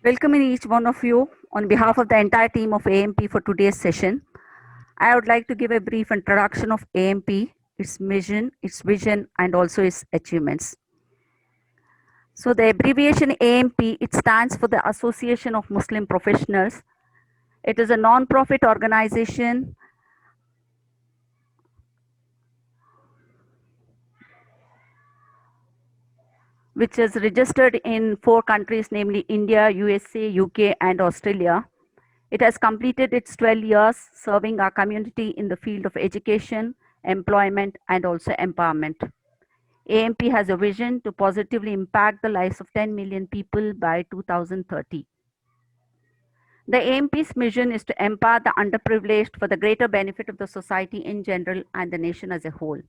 Welcoming each one of you on behalf of the entire team of AMP for today's session. I would like to give a brief introduction of AMP, its mission, its vision, and also its achievements. So the abbreviation AMP, it stands for the Association of Muslim Professionals. It is a non-profit organization which is registered in 4 countries, namely India, USA, UK, and Australia. It has completed its 12 years serving our community in the field of education, employment, and also empowerment. AMP has a vision to positively impact the lives of 10 million people by 2030. The AMP's mission is to empower the underprivileged for the greater benefit of the society in general and the nation as a whole.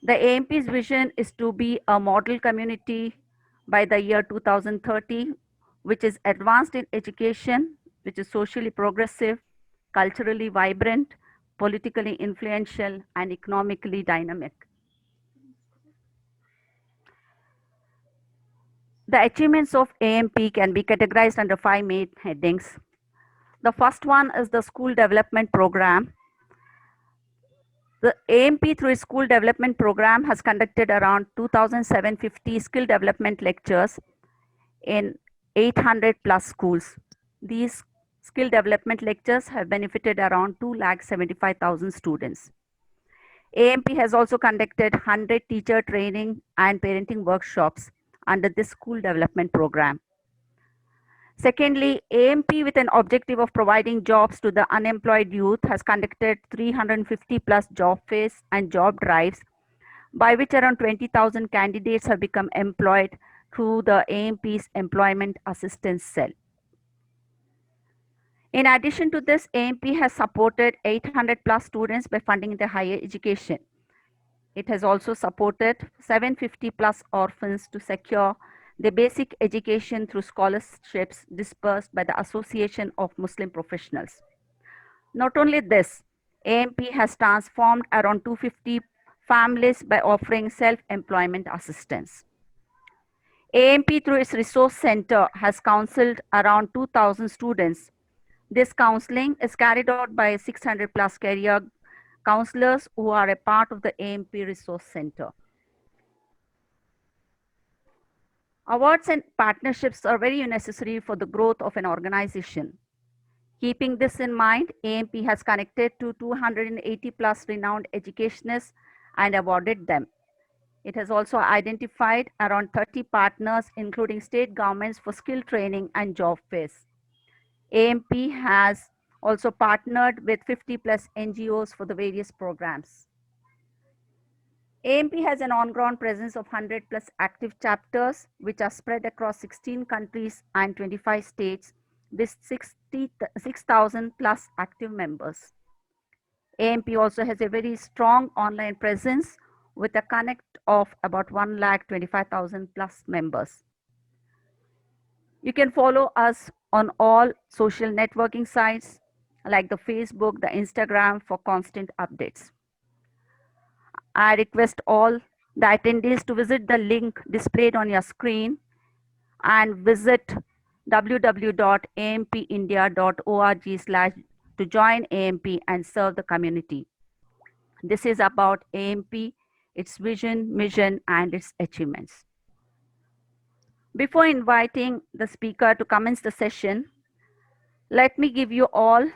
The AMP's vision is to be a model community by the year 2030, which is advanced in education, which is socially progressive, culturally vibrant, politically influential, and economically dynamic. The achievements of AMP can be categorized under 5 main headings. The first one is the school development program. The AMP through its school development program has conducted around 2,750 skill development lectures in 800 plus schools. These skill development lectures have benefited around 2,75,000 students. AMP has also conducted 100 teacher training and parenting workshops under this school development program. Secondly, AMP, with an objective of providing jobs to the unemployed youth, has conducted 350 plus job fairs and job drives, by which around 20,000 candidates have become employed through the AMP's Employment Assistance Cell. In addition to this, AMP has supported 800 plus students by funding their higher education. It has also supported 750 plus orphans to secure the basic education through scholarships disbursed by the Association of Muslim Professionals. Not only this, AMP has transformed around 250 families by offering self-employment assistance. AMP through its resource center has counseled around 2,000 students. This counseling is carried out by 600 plus career counselors who are a part of the AMP resource center. Awards and partnerships are very necessary for the growth of an organization. Keeping this in mind, AMP has connected to 280 plus renowned educationists and awarded them. It has also identified around 30 partners, including state governments, for skill training and job fairs. AMP has also partnered with 50 plus NGOs for the various programs. AMP has an on-ground presence of 100 plus active chapters, which are spread across 16 countries and 25 states, with 6,000 plus active members. AMP also has a very strong online presence with a connect of about 1,25,000 plus members. You can follow us on all social networking sites like the Facebook, the Instagram for constant updates. I request all the attendees to visit the link displayed on your screen and visit www.ampindia.org/ to join AMP and serve the community. This is about AMP, its vision, mission, and its achievements. Before inviting the speaker to commence the session, let me give you all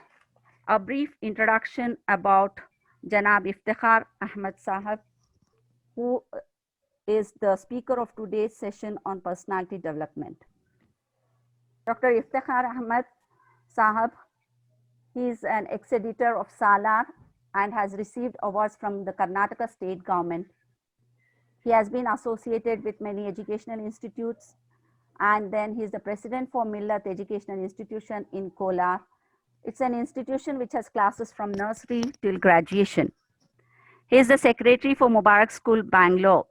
a brief introduction about Janab Iftikhar Ahmed Sahab, who is the speaker of today's session on personality development. Dr. Iftikhar Ahmed Sahab, he is an ex-editor of Salar and has received awards from the Karnataka state government. He has been associated with many educational institutes, and then he is the president for Millat Educational Institution in Kolar. It's an institution which has classes from nursery till graduation. He is the secretary for Mubarak School, Bangalore.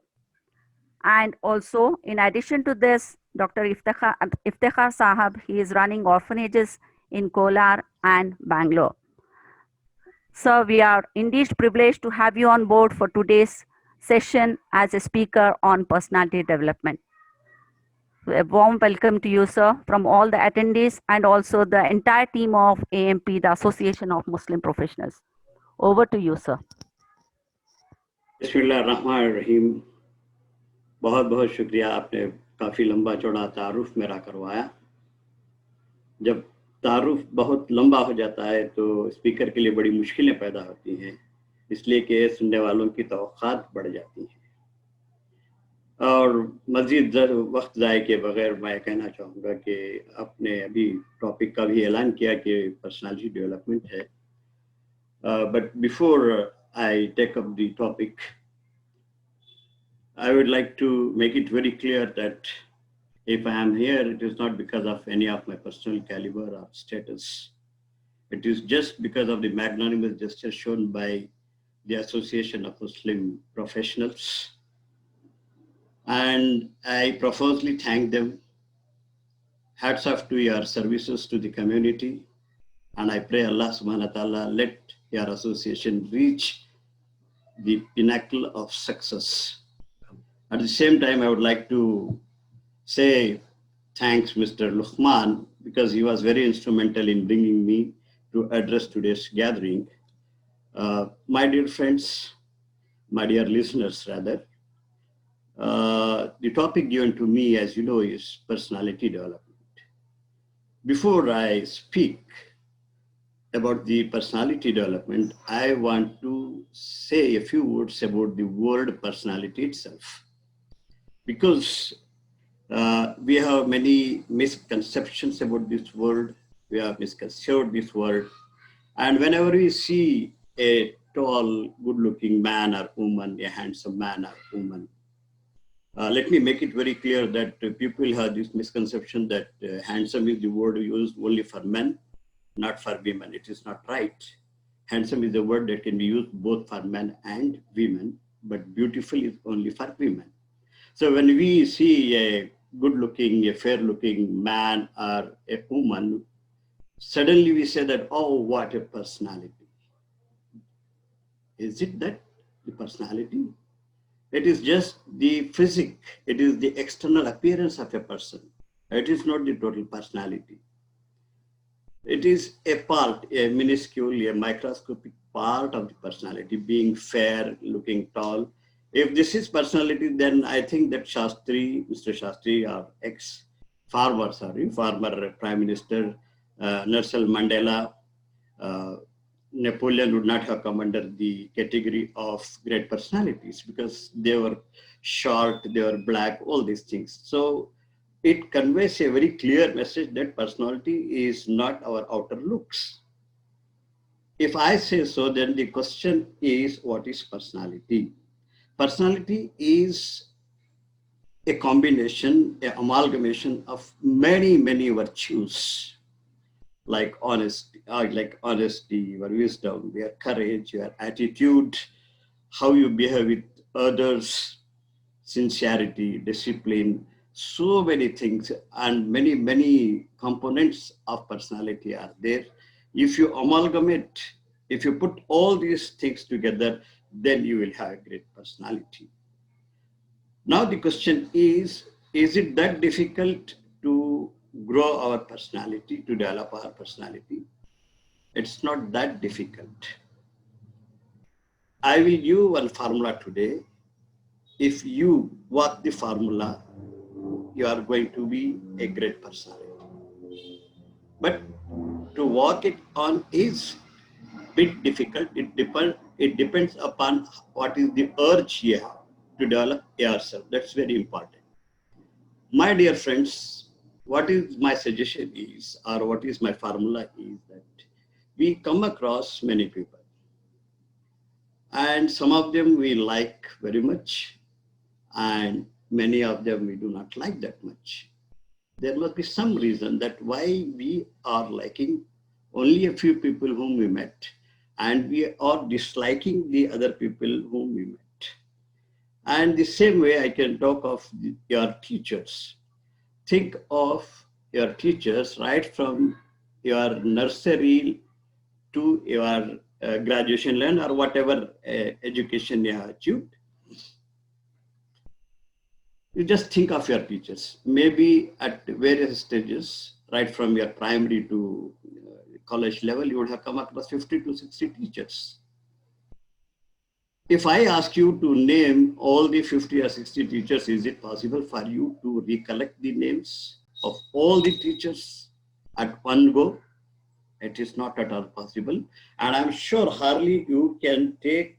And also, in addition to this, Dr. Iftikhar Sahab, he is running orphanages in Kolar and Bangalore. So we are indeed privileged to have you on board for today's session as a speaker on personality development. A warm welcome to you, sir, from all the attendees and also the entire team of AMP, the Association of Muslim Professionals. Over to you, sir. बिस्मिल्लाहिर्रहमानिर्रहीम। बहुत बहुत शुक्रिया, आपने काफ़ी लंबा चौड़ा तारुफ मेरा करवाया। जब तारुफ बहुत लंबा हो जाता है तो स्पीकर के लिए बड़ी मुश्किलें पैदा होती हैं, इसलिए कि सुनने वालों की तवक्कात बढ़ जाती हैं। और मज़ीद वक्त ज़ाय के बगैर मैं कहना चाहूँगा कि आपने अभी टॉपिक का भी ऐलान किया कि पर्सनालिटी डेवलपमेंट है, but before I take up the topic, I would like to make it very clear that if I am here, it is not because of any of my personal caliber or status. It is just because of the magnanimous gesture shown by the Association of Muslim Professionals. And I profusely thank them. Hats off to your services to the community. And I pray Allah subhanahu wa ta'ala let your association reach the pinnacle of success. At the same time, I would like to say thanks Mr. Luqman, because he was very instrumental in bringing me to address today's gathering. My dear friends, my dear listeners rather, the topic given to me, as you know, is personality development. Before I speak about the personality development, I want to say a few words about the word personality itself. Because we have many misconceptions about this word. We have misconceived this word. And whenever we see a tall, good-looking man or woman, a handsome man or woman, let me make it very clear that people have this misconception that handsome is the word used only for men, not for women. It is not right. Handsome is a word that can be used both for men and women, but beautiful is only for women. So when we see a good-looking, a fair-looking man or a woman, suddenly we say that, oh, what a personality. Is it that the personality? It is just the physique. It is the external appearance of a person. It is not the total personality. It is a part, a minuscule, a microscopic part of the personality, being fair, looking tall. If this is personality, then I think that Shastri, Mr. Shastri, or former Prime Minister Nelson Mandela, Napoleon would not have come under the category of great personalities because they were short, they were black, all these things. So it conveys a very clear message that personality is not our outer looks. If I say so, then the question is, what is personality? Personality is a combination, an amalgamation of many, many virtues, like honesty, your wisdom, your courage, your attitude, how you behave with others, sincerity, discipline, so many things, and many, many components of personality are there. If you amalgamate, if you put all these things together, then you will have a great personality. Now the question is it that difficult to grow our personality, to develop our personality? It's not that difficult. I will give one formula today. If you work the formula, you are going to be a great personality. But to work it on is a bit difficult. It depends upon what is the urge you have to develop yourself. That's very important. My dear friends, what is my suggestion is, or what is my formula is that we come across many people, and some of them we like very much, and many of them we do not like that much. There must be some reason that why we are liking only a few people whom we met, and we are disliking the other people whom we met. And the same way I can talk of your teachers. Think of your teachers right from your nursery to your graduation learn or whatever education you have achieved. You just think of your teachers, maybe at various stages, right from your primary to college level, you would have come across 50 to 60 teachers. If I ask you to name all the 50 or 60 teachers, is it possible for you to recollect the names of all the teachers at one go? It is not at all possible. And I'm sure hardly you can take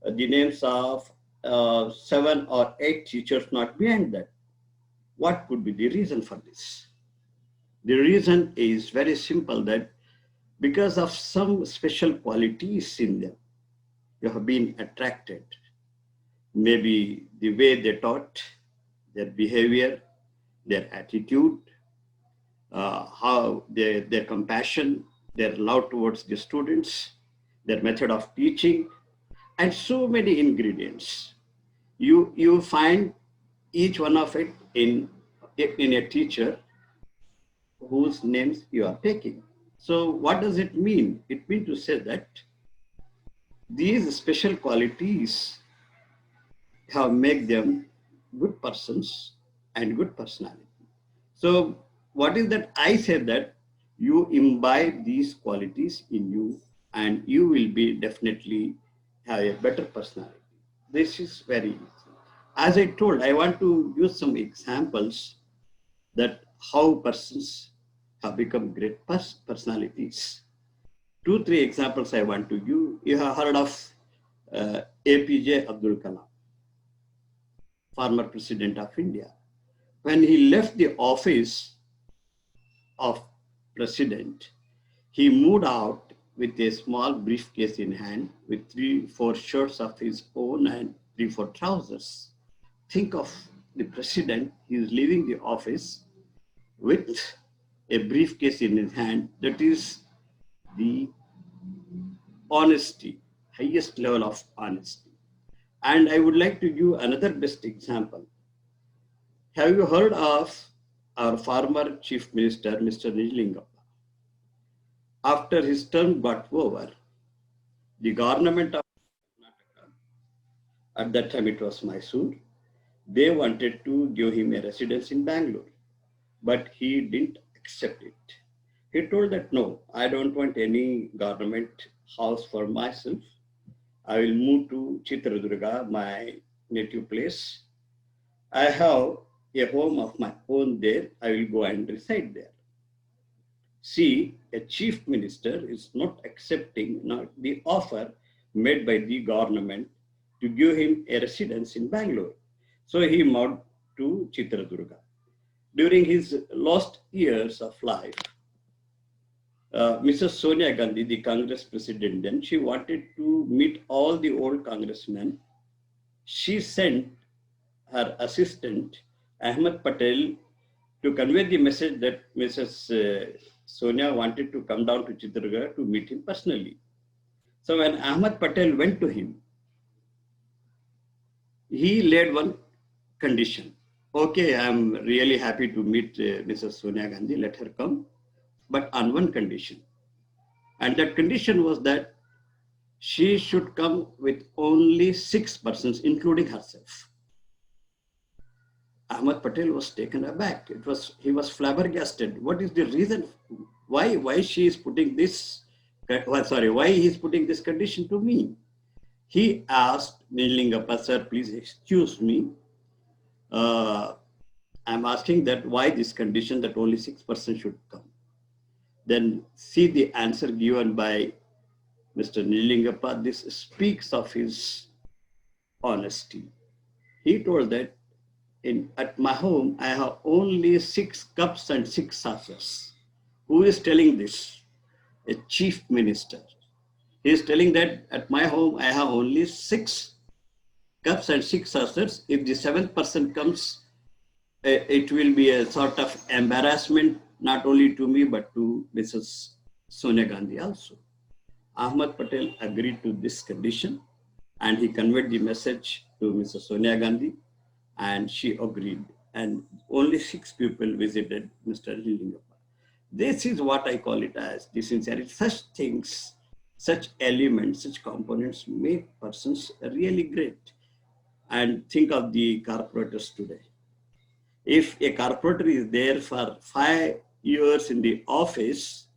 the names of 7 or 8 teachers, not beyond that. What could be the reason for this? The reason is very simple, that because of some special qualities in them, you have been attracted. Maybe the way they taught, their behavior, their attitude, how their compassion, their love towards the students, their method of teaching, and so many ingredients. You find each one of it in a teacher whose names you are taking. So what does it mean? It means to say that these special qualities have made them good persons and good personality. So what is that? I say that you imbibe these qualities in you and you will be definitely have a better personality. This is very easy. As I told, I want to use some examples that how persons have become great personalities. 2, 3 examples I want to give. You have heard of APJ Abdul Kalam, former president of India. When he left the office of president, he moved out with a small briefcase in hand with 3, 4 shirts of his own and 3, 4 trousers. Think of the president, he is leaving the office with a briefcase in his hand. That is the honesty, highest level of honesty. And I would like to give another best example. Have you heard of our former chief minister, Mr. Nijlingappa? After his term got over, the government of Karnataka, at that time it was Mysore, they wanted to give him a residence in Bangalore, but he didn't accept it. He told that, no, I don't want any government house for myself. I will move to Chitradurga, my native place. I have a home of my own there. I will go and reside there. See, a chief minister is not accepting the offer made by the government to give him a residence in Bangalore. So he moved to Chitradurga. During his last years of life, Mrs. Sonia Gandhi, the Congress president then, she wanted to meet all the old congressmen. She sent her assistant, Ahmed Patel, to convey the message that Mrs. Sonia wanted to come down to Chitradurga to meet him personally. So when Ahmed Patel went to him, he laid one condition. Okay, I'm really happy to meet Mrs. Sonia Gandhi, let her come, but on one condition. And that condition was that she should come with only 6 persons, including herself. Ahmed Patel was taken aback. He was flabbergasted. What is the reason? Why she is putting this? Why he is putting this condition to me? He asked Nijlingappa, sir, please excuse me. I'm asking that why this condition that only 6 persons should come. Then see the answer given by Mr. Nijlingappa. This speaks of his honesty. He told that at my home, I have only 6 cups and 6 saucers. Who is telling this? A chief minister. He is telling that at my home, I have only 6 cups and 6 saucers. If the 7th person comes, it will be a sort of embarrassment, not only to me, but to Mrs. Sonia Gandhi also. Ahmed Patel agreed to this condition and he conveyed the message to Mrs. Sonia Gandhi and she agreed. And only 6 people visited Mr. Nijlingappa. This is what I call it as the sincerity. Such things, such elements, such components make persons really great. And think of the corporators today. If a corporator is there for 5 years in the office,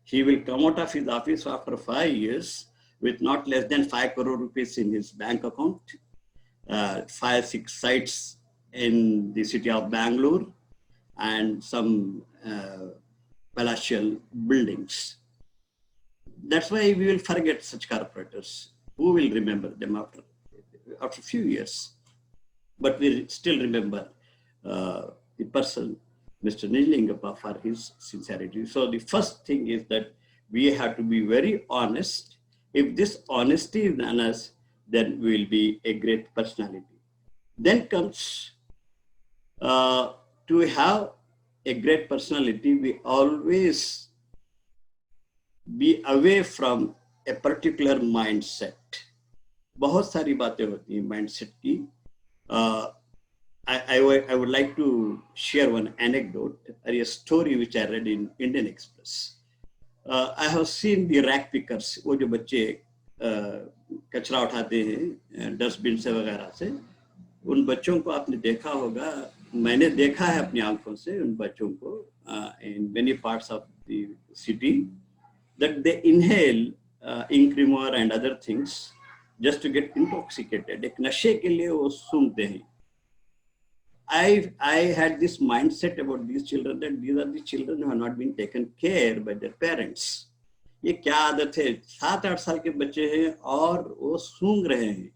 he will come out of his office after 5 years with not less than 5 crore rupees in his bank account, 5, 6 sites in the city of Bangalore, and some palatial buildings. That's why we will forget such corporators. Who will remember them after a few years? But we still remember the person, Mr. Nijlingappa, for his sincerity. So the first thing is that we have to be very honest. If this honesty is in us, then we will be a great personality. Then comes to have a great personality, we always be away from a particular mindset. बहुत सारी बातें होती हैं mindset की. I would like to share one anecdote, a story which I read in Indian Express. I have seen the rack pickers, वो जो बच्चे कचरा उठाते हैं डस्टबिन से वगैरह से, उन बच्चों को आपने देखा होगा, मैंने देखा है अपनी आंखों से उन बच्चों को in many parts of the city, that they inhale ink remover and other things just to get intoxicated. एक नशे के लिए वो सूंघते हैं. I had this mindset about these children that these are the children who have not been taken care by their parents. ये क्या आदत है, 7-8 साल के बच्चे हैं और वो सूंघ रहे हैं.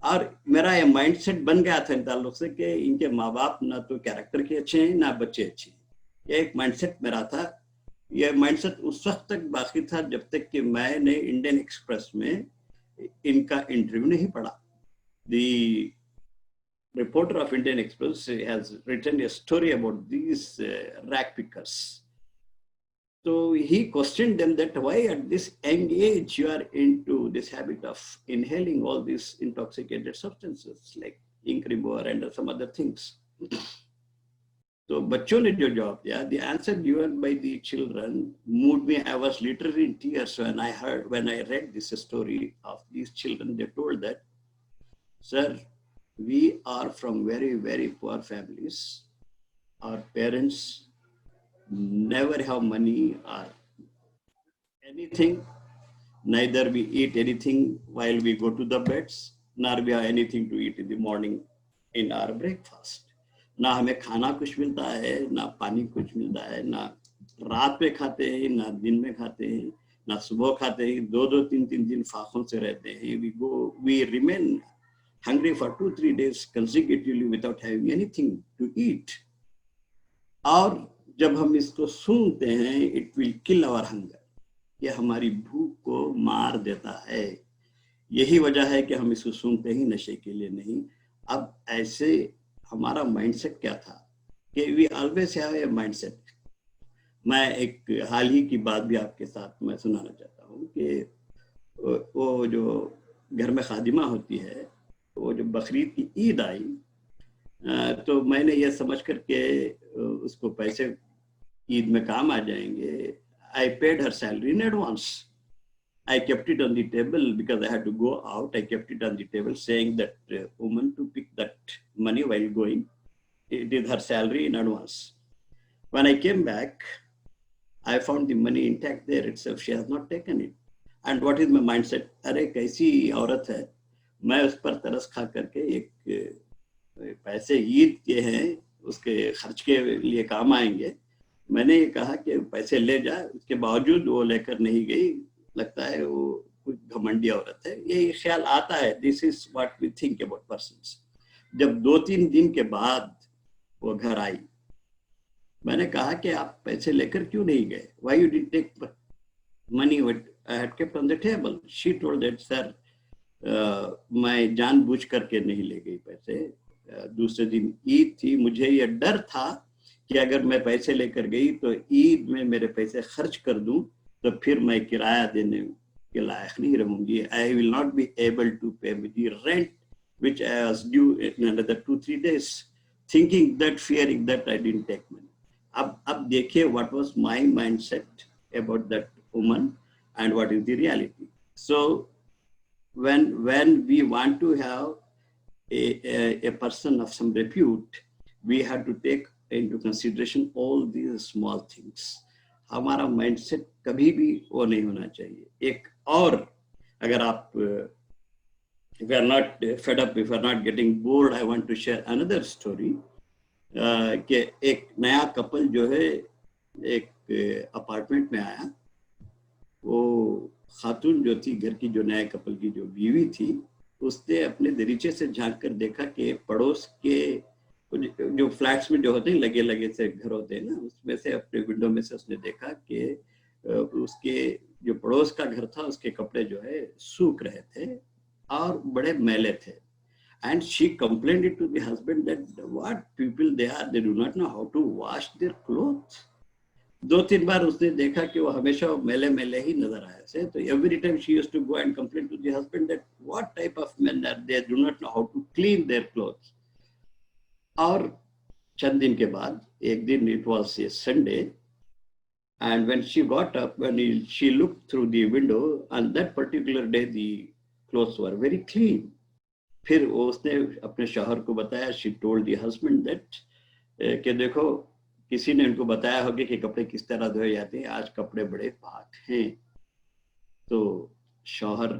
और मेरा ये माइंडसेट बन गया था इन ताल्लुक से कि इनके माँ बाप ना तो कैरेक्टर के अच्छे हैं ना बच्चे अच्छे हैं. ये एक माइंडसेट मेरा था. ये माइंडसेट उस वक्त तक बाकी था जब तक कि मैंने इंडियन एक्सप्रेस में इनका इंटरव्यू नहीं पढ़ा. The reporter of Indian Express has written a story about these rack pickers. So he questioned them that why at this young age you are into this habit of inhaling all these intoxicated substances like ink remover and some other things. So बच्चों ने जो जवाब दिया, the answer given by the children moved me. I was literally in tears when I read this story of these children. They told that, sir, we are from very, very poor families. Our parents never have money or anything. Neither we eat anything while we go to the beds, nor we have anything to eat in the morning in our breakfast. ना हमें खाना कुछ मिलता है, ना पानी कुछ मिलता है, ना रात में खाते हैं, ना दिन में खाते हैं, ना सुबह खाते हैं. 2-2, 3-3 दिन फाकों से रहते हैं. We remain hungry for 2-3 days consecutively without having anything to eat. और जब हम इसको सूंघते हैं, it will kill our hunger. ये हमारी भूख को मार देता है. यही वजह है कि हम इसको सूंघते ही नशे के लिए नहीं. अब ऐसे हमारा माइंडसेट क्या था कि we always have a mindset. मैं एक हाल ही की बात भी आपके साथ मैं सुनाना चाहता हूँ कि वो जो घर में खादिमा होती है, वो जो बकरीद की ईद आई, तो मैंने ये समझ करके उसको पैसे ईद में काम आ जाएंगे. I paid her salary in advance. I kept it on the table because I had to go out. I kept it on the table saying that woman to pick that money while going. It is her salary in advance. When I came back, I found the money intact there itself. She has not taken it. And what is my mindset? अरे कैसी औरत है, मैं उस पर तरस खा करके एक पैसे ईद के हैं उसके खर्च के लिए काम आएंगे. मैंने ये कहा कि पैसे ले जाए, उसके बावजूद वो लेकर नहीं गई. लगता है वो कुछ घमंडी औरत है. ये ख्याल आता है. This is what we think about persons. जब 2-3 दिन के बाद वो घर आई, मैंने कहा कि आप पैसे लेकर क्यों नहीं गए? Why you didn't take money what I had kept on the table? She told that, sir, मैं जानबूझ करके नहीं ले गई पैसे. दूसरे दिन ईद थी. मुझे ये डर था कि अगर मैं पैसे लेकर गई तो ईद में मेरे पैसे खर्च कर दूं तो फिर मैं किराया देने के लायक नहीं रहूंगी. I will not be able to pay the rent which I was due in another 2-3 days. Thinking that, fearing that, I didn't take money. अब देखिए what was my mindset about that woman and what is the reality. So when we want to have a person of some repute, we have to take into consideration all these small things. हमारा mindset कभी भी वो नहीं होना चाहिए. एक और अगर आप if you are not fed up, if you are not getting bored, I want to share another story. कि एक नया कपल जो है एक अपार्टमेंट में आया. वो खातून जो थी, घर की जो नए कपल की जो बीवी थी, उसने अपने दरीचे से झांक कर देखा कि पड़ोस के जो फ्लैट्स में जो होते हैं लगे लगे से घर होते हैं ना, उसमें से अपने विंडो में से उसने देखा कि उसके जो पड़ोस का घर था उसके कपड़े जो है सूख रहे थे और बड़े मैले थे. And she complained it to the husband that what people they are, they do not know how to wash their clothes. 2-3 बार उसने देखा कि वो हमेशा मैले मैले ही नजर आए से. तो every time she used to go and complain to the husband that what type of men are they, do not know how to clean their clothes. और चंद दिन के बाद एक दिन, it was a Sunday, and when she got up, when she looked through the window, on that particular day the clothes were very clean. फिर वो उसने अपने शौहर को बताया. She told the husband that कि देखो किसी ने उनको बताया होगा कि कपड़े किस तरह धोए जाते हैं, आज कपड़े बड़े पाक हैं. तो शौहर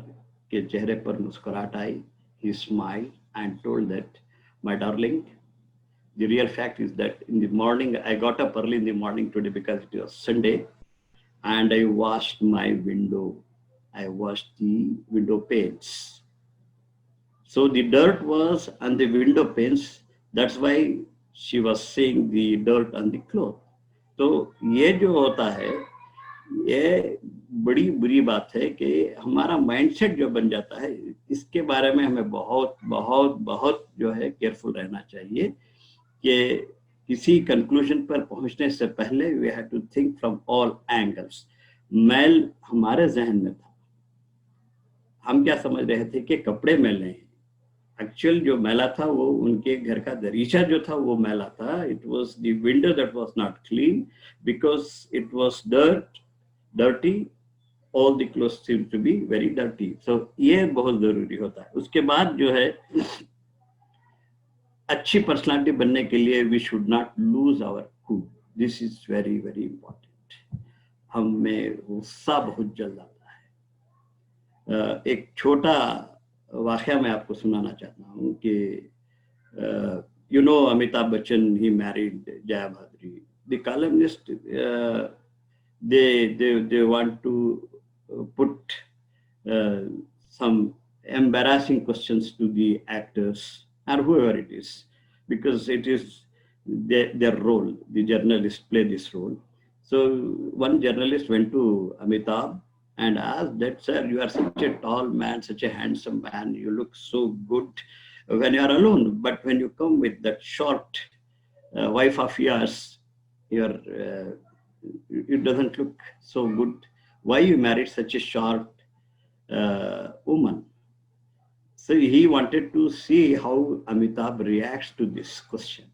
के चेहरे पर मुस्कुराहट आई. He smiled and told that, my darling, the real fact is that in the morning, I got up early in the morning today because it was Sunday, and I washed my window. I washed the window panes. So the dirt was on the window panes. That's why she was seeing the dirt on the cloth. तो ये जो होता है, ये बड़ी बुरी बात है कि हमारा माइंडसेट जो बन जाता है, इसके बारे में हमें बहुत बहुत बहुत जो है केयरफुल रहना चाहिए कि किसी कंक्लूजन पर पहुंचने से पहले we have to think from all angles. मैल हमारे जहन में था. हम क्या समझ रहे थे कि कपड़े मैले हैं. एक्चुअल जो मैला था वो उनके घर का दरीचा जो था वो मैला था. It was the window that was not clean because it was dirty. All the clothes seem to be very dirty. So ये बहुत जरूरी होता है. उसके बाद जो है, अच्छी पर्सनालिटी बनने के लिए we should not lose our cool. This is very very important. हमें गुस्सा बहुत जल्द आता है. एक छोटा वाकया मैं आपको सुनाना चाहता हूँ कि you know Amitabh Bachchan, he married Jaya Bhaduri. The columnist they want to put some embarrassing questions to the actors or whoever it is, because it is their role. The journalists play this role. So one journalist went to Amitabh and asked that, sir, you are such a tall man, such a handsome man, you look so good when you are alone, but when you come with that short wife of yours, it doesn't look so good. Why you married such a short woman? So he wanted to see how Amitabh reacts to this question.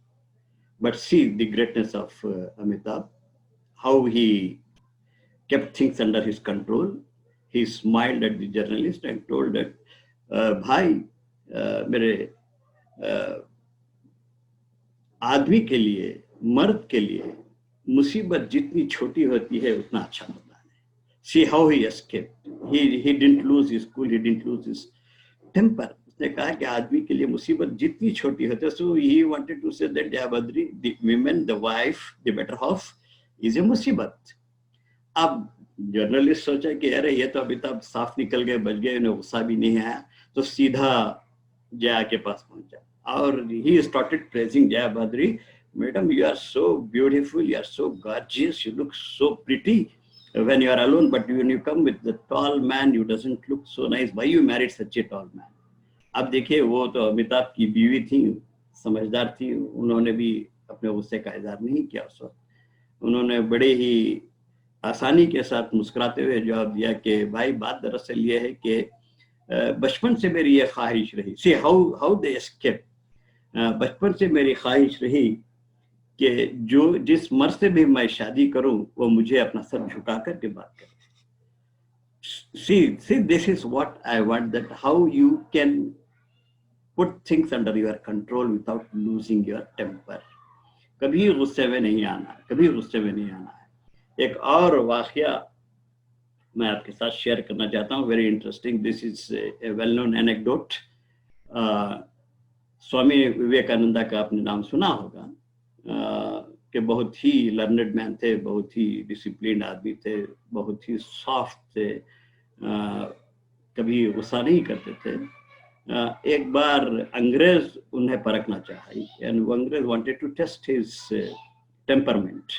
But see the greatness of Amitabh, how he kept things under his control. He smiled at the journalist and told that, भाई मेरे आदमी के लिए, मर्द के लिए मुसीबत जितनी छोटी होती है उतना अच्छा होता है. See how he escaped. He didn't lose his cool, he didn't lose his temper. उसने कहा कि आदमी के लिए मुसीबत जितनी छोटी होती है. So he wanted to say that Jaya Badri, the women, the wife, the better half is a मुसीबत. अब जर्नलिस्ट सोचा कि अरे ये तो अभी तक साफ निकल गए, बच गए, उन्हें गुस्सा भी नहीं आया, तो सीधा जया के पास पहुंचा और he started praising Jaya Badri. Madam, you are so beautiful, you are so gorgeous, you look so pretty when you are alone, but when you come with the tall man, you doesn't look so nice. Why you married such a tall man? अब देखिए, वो तो अमिताभ की बीवी थी, समझदार थी, उन्होंने भी अपने गुस्से का इजहार नहीं किया उस वक्त. उन्होंने बड़े ही आसानी के साथ मुस्कुराते हुए जवाब दिया कि भाई बात दरअसल ये है कि बचपन से मेरी ये ख्वाहिश रही. See how they escape. बचपन से मेरी ख्वाहिश रही कि जिस मर्द से भी मैं शादी करूं वो मुझे अपना सर झुका करके बात करे. See, this is what I want, that how you can put things under your control without losing your temper. कभी गुस्से में नहीं आना है, कभी गुस्से में नहीं आना है। एक और वाकया मैं आपके साथ शेयर करना चाहता हूँ, very interesting, this is a well known anecdote. Swami Vivekananda का आपने नाम सुना होगा, कि बहुत ही लर्नेड मैन थे, बहुत ही डिसिप्लिन आदमी थे, बहुत ही सॉफ्ट थे, कभी गुस्सा नहीं करते थे। एक बार अंग्रेज उन्हें परखना चाहा, एंड वो अंग्रेज wanted to test his temperament.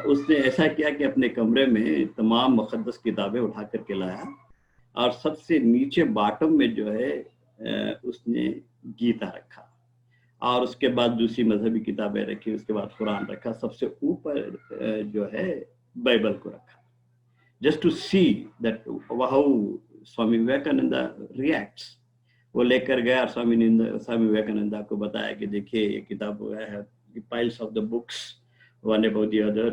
उसने ऐसा किया कि अपने कमरे में तमाम मुक़द्दस किताबें उठा करके लाया, और सबसे नीचे बॉटम में जो है उसने गीता रखा, और उसके बाद दूसरी मजहबी किताबें रखी, उसके बाद कुरान रखा, सबसे ऊपर जो है बाइबल को रखा, just to see that how Swami Vivekananda reacts. वो लेकर गया और स्वामी विवेकानंदा को बताया कि देखिए ये किताब है, piles of the books, one above the other,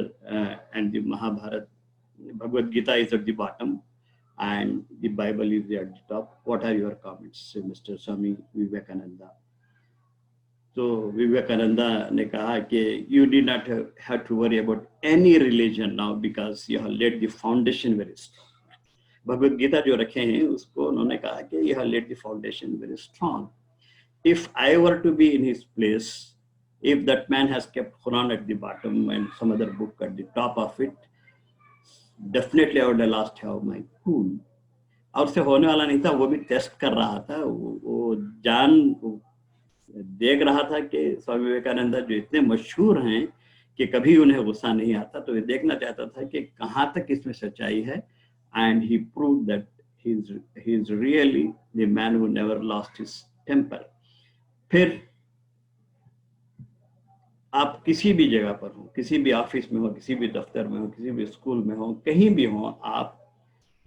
and the Mahabharata, Bhagavad Gita is at the bottom, and the Bible is at the top. What are your comments, Mr. Swami Vivekananda? So Vivekananda ने कहा कि you did not have to worry about any religion now because you have laid the foundation very strong. Bhagavad Gita जो रखे हैं उसको उन्होंने कहा कि you have laid the foundation very strong. If I were to be in his place, if that man has kept Quran at the bottom and some other book at the top of it, definitely I would have lost my cool. और उससे होने वाला नहीं था, वो भी test कर रहा था, वो जान देख रहा था कि स्वामी विवेकानंद जो इतने मशहूर हैं कि कभी उन्हें गुस्सा नहीं आता, तो ये देखना चाहता था कि कहाँ तक इसमें सच्चाई है, and he proved that he's really the man who never lost his temper. फिर आप किसी भी जगह पर हो, किसी भी ऑफिस में हो, किसी भी दफ्तर में हो, किसी भी स्कूल में हो, कहीं भी हो, आप